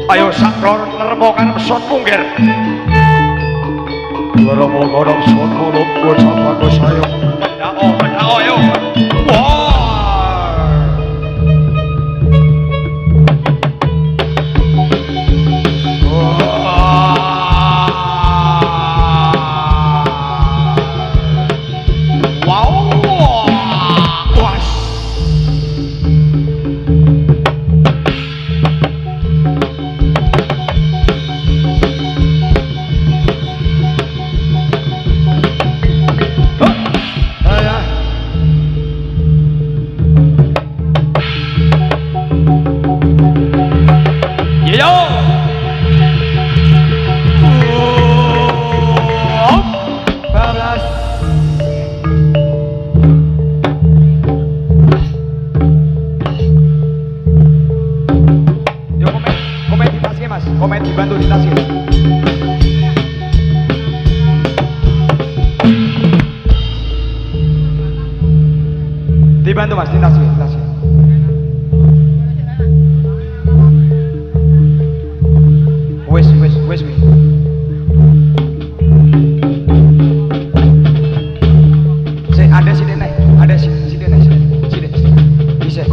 Ayo saklor lermo kanep son munggil. Lermo kanep son kulup bocah bagus ayo. Pendao ayo. Dibantu mas, ditasi. Wes. Ada sini naik, sini. Bisa.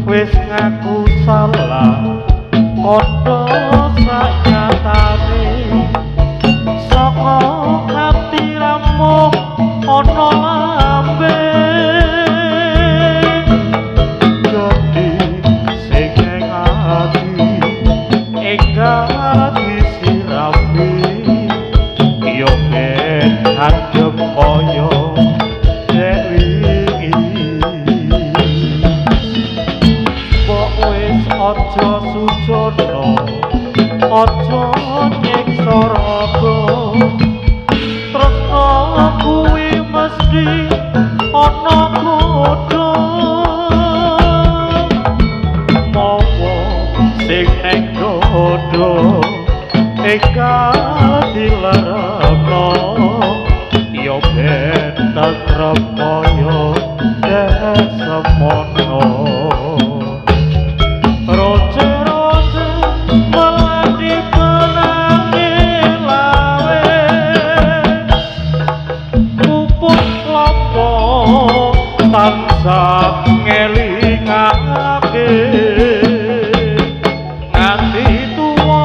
Wis ngaku salah padha saknyatane saka ati rampung ana lambe jadi sing ati enggal disirami yo ben hadep koyo aja sujono aja nyiksa raga tresna kuwi mesti ana kodho mawa sing ing dodo eka dilarapno yo ben takrapaya desamono roce melati penangi lawe puput klopo tansah ngelingake nganti tuwa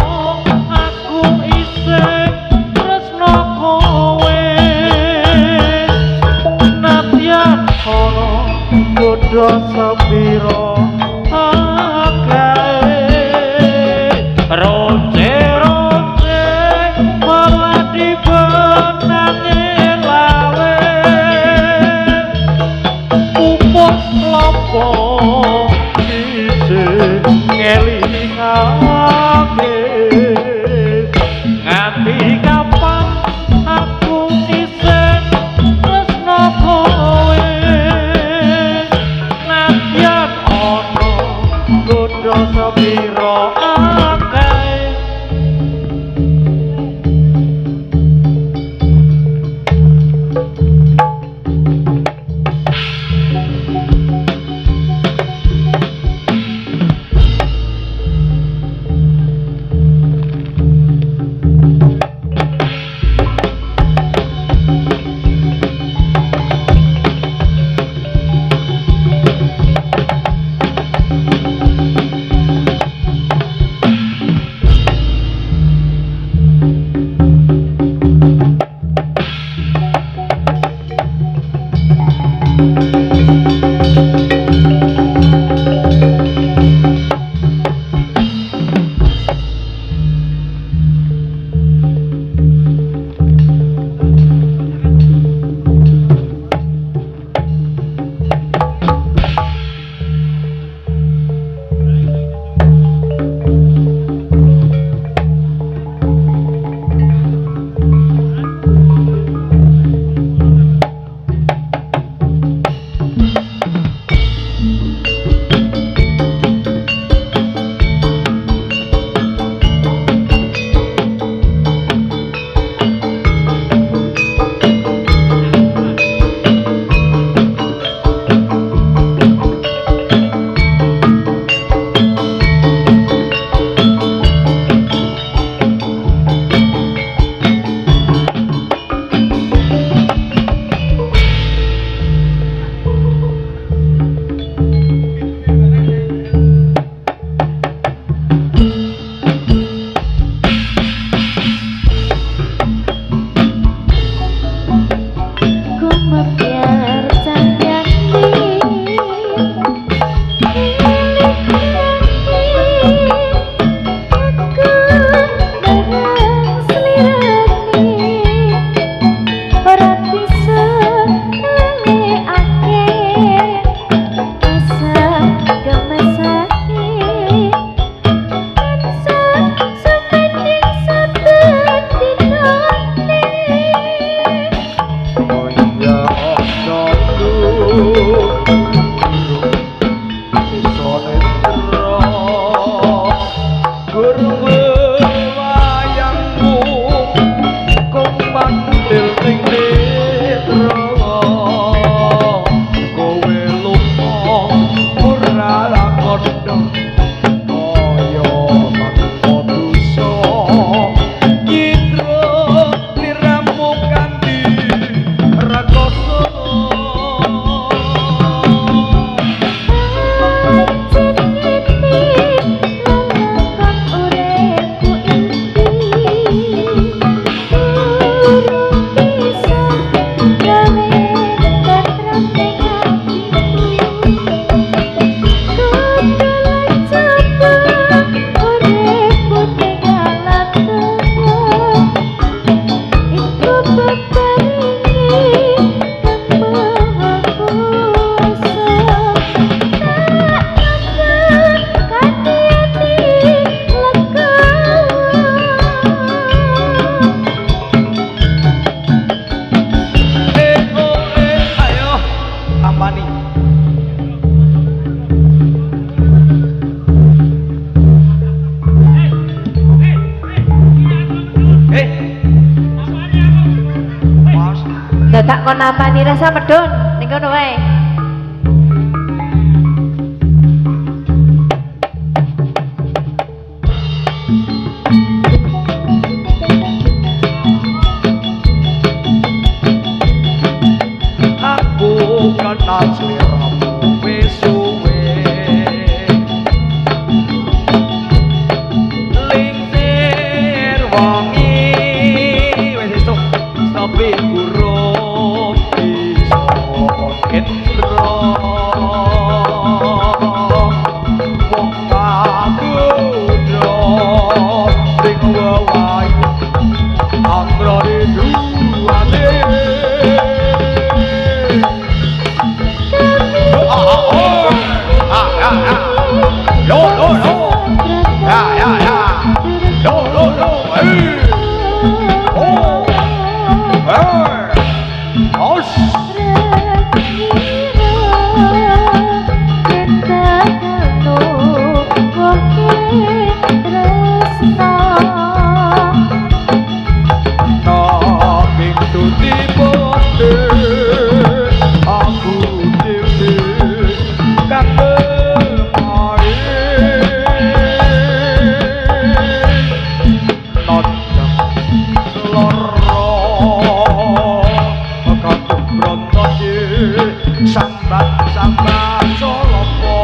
aku isih tresno kowe bodho sepiro akae roce-roce malah dibenangi lawe pupuk lopo isih ngelingake nganti kapan aku isih tresno kowe nadyan ana bodho sepiro akae Dadak kon nampani rasa medun ning kono wae. Aku kenal sliramu wis suwe lingsir wangi wis esuk sampe guru bisa Aus. Nanging tuti bote aku dhewe kang sambat solopo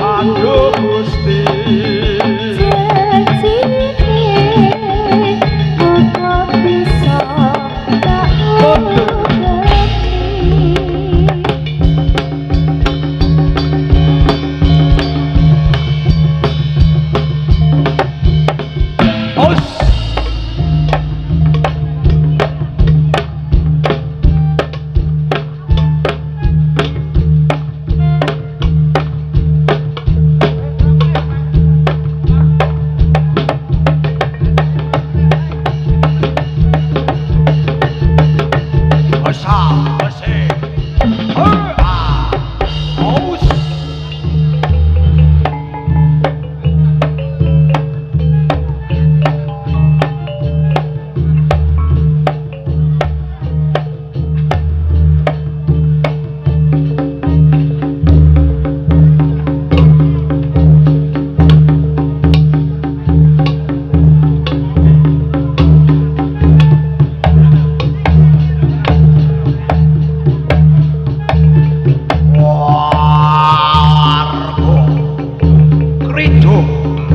aduh Gusti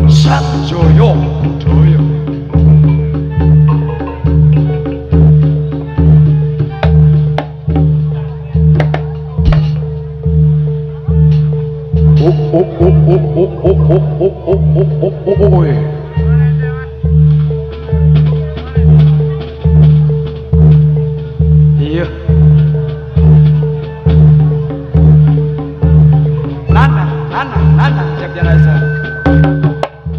Sanjoyo Joyo iya Nana siap jenazah.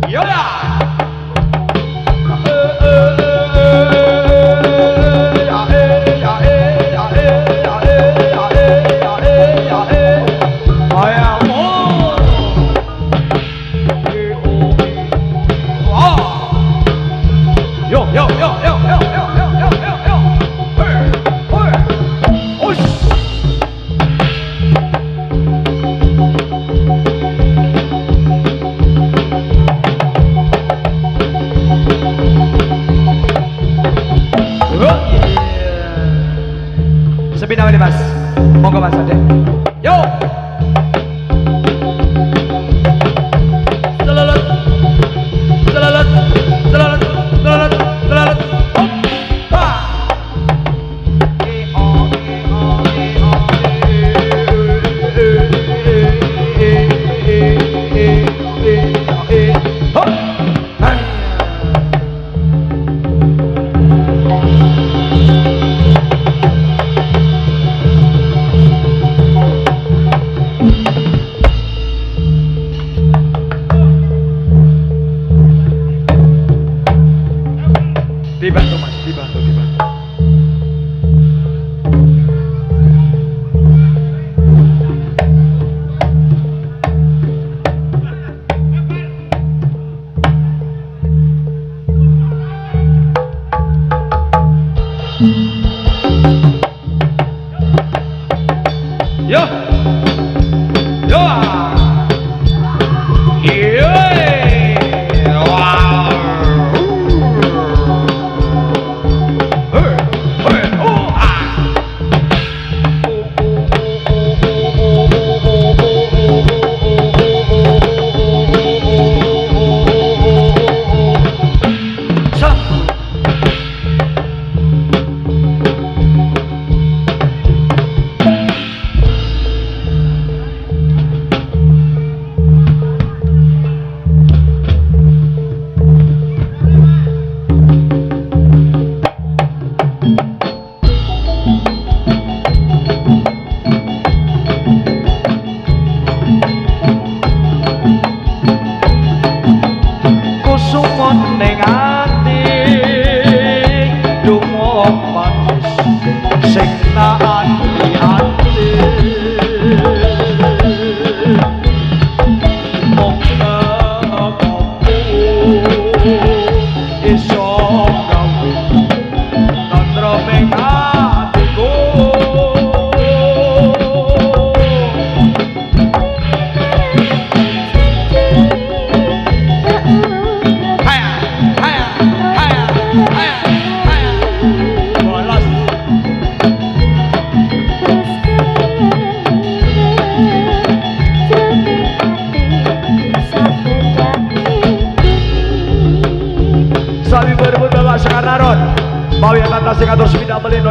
Yoda. Sepi nama nih Mas, monggo Mas Ade. Yo. Selalat, selalat, selalat, selalat, selalat. Dibantu Mas, dibantu. Yo. Yo. Sami berbunda gak sekanaron. Mau yang atas sing atur sepeda melino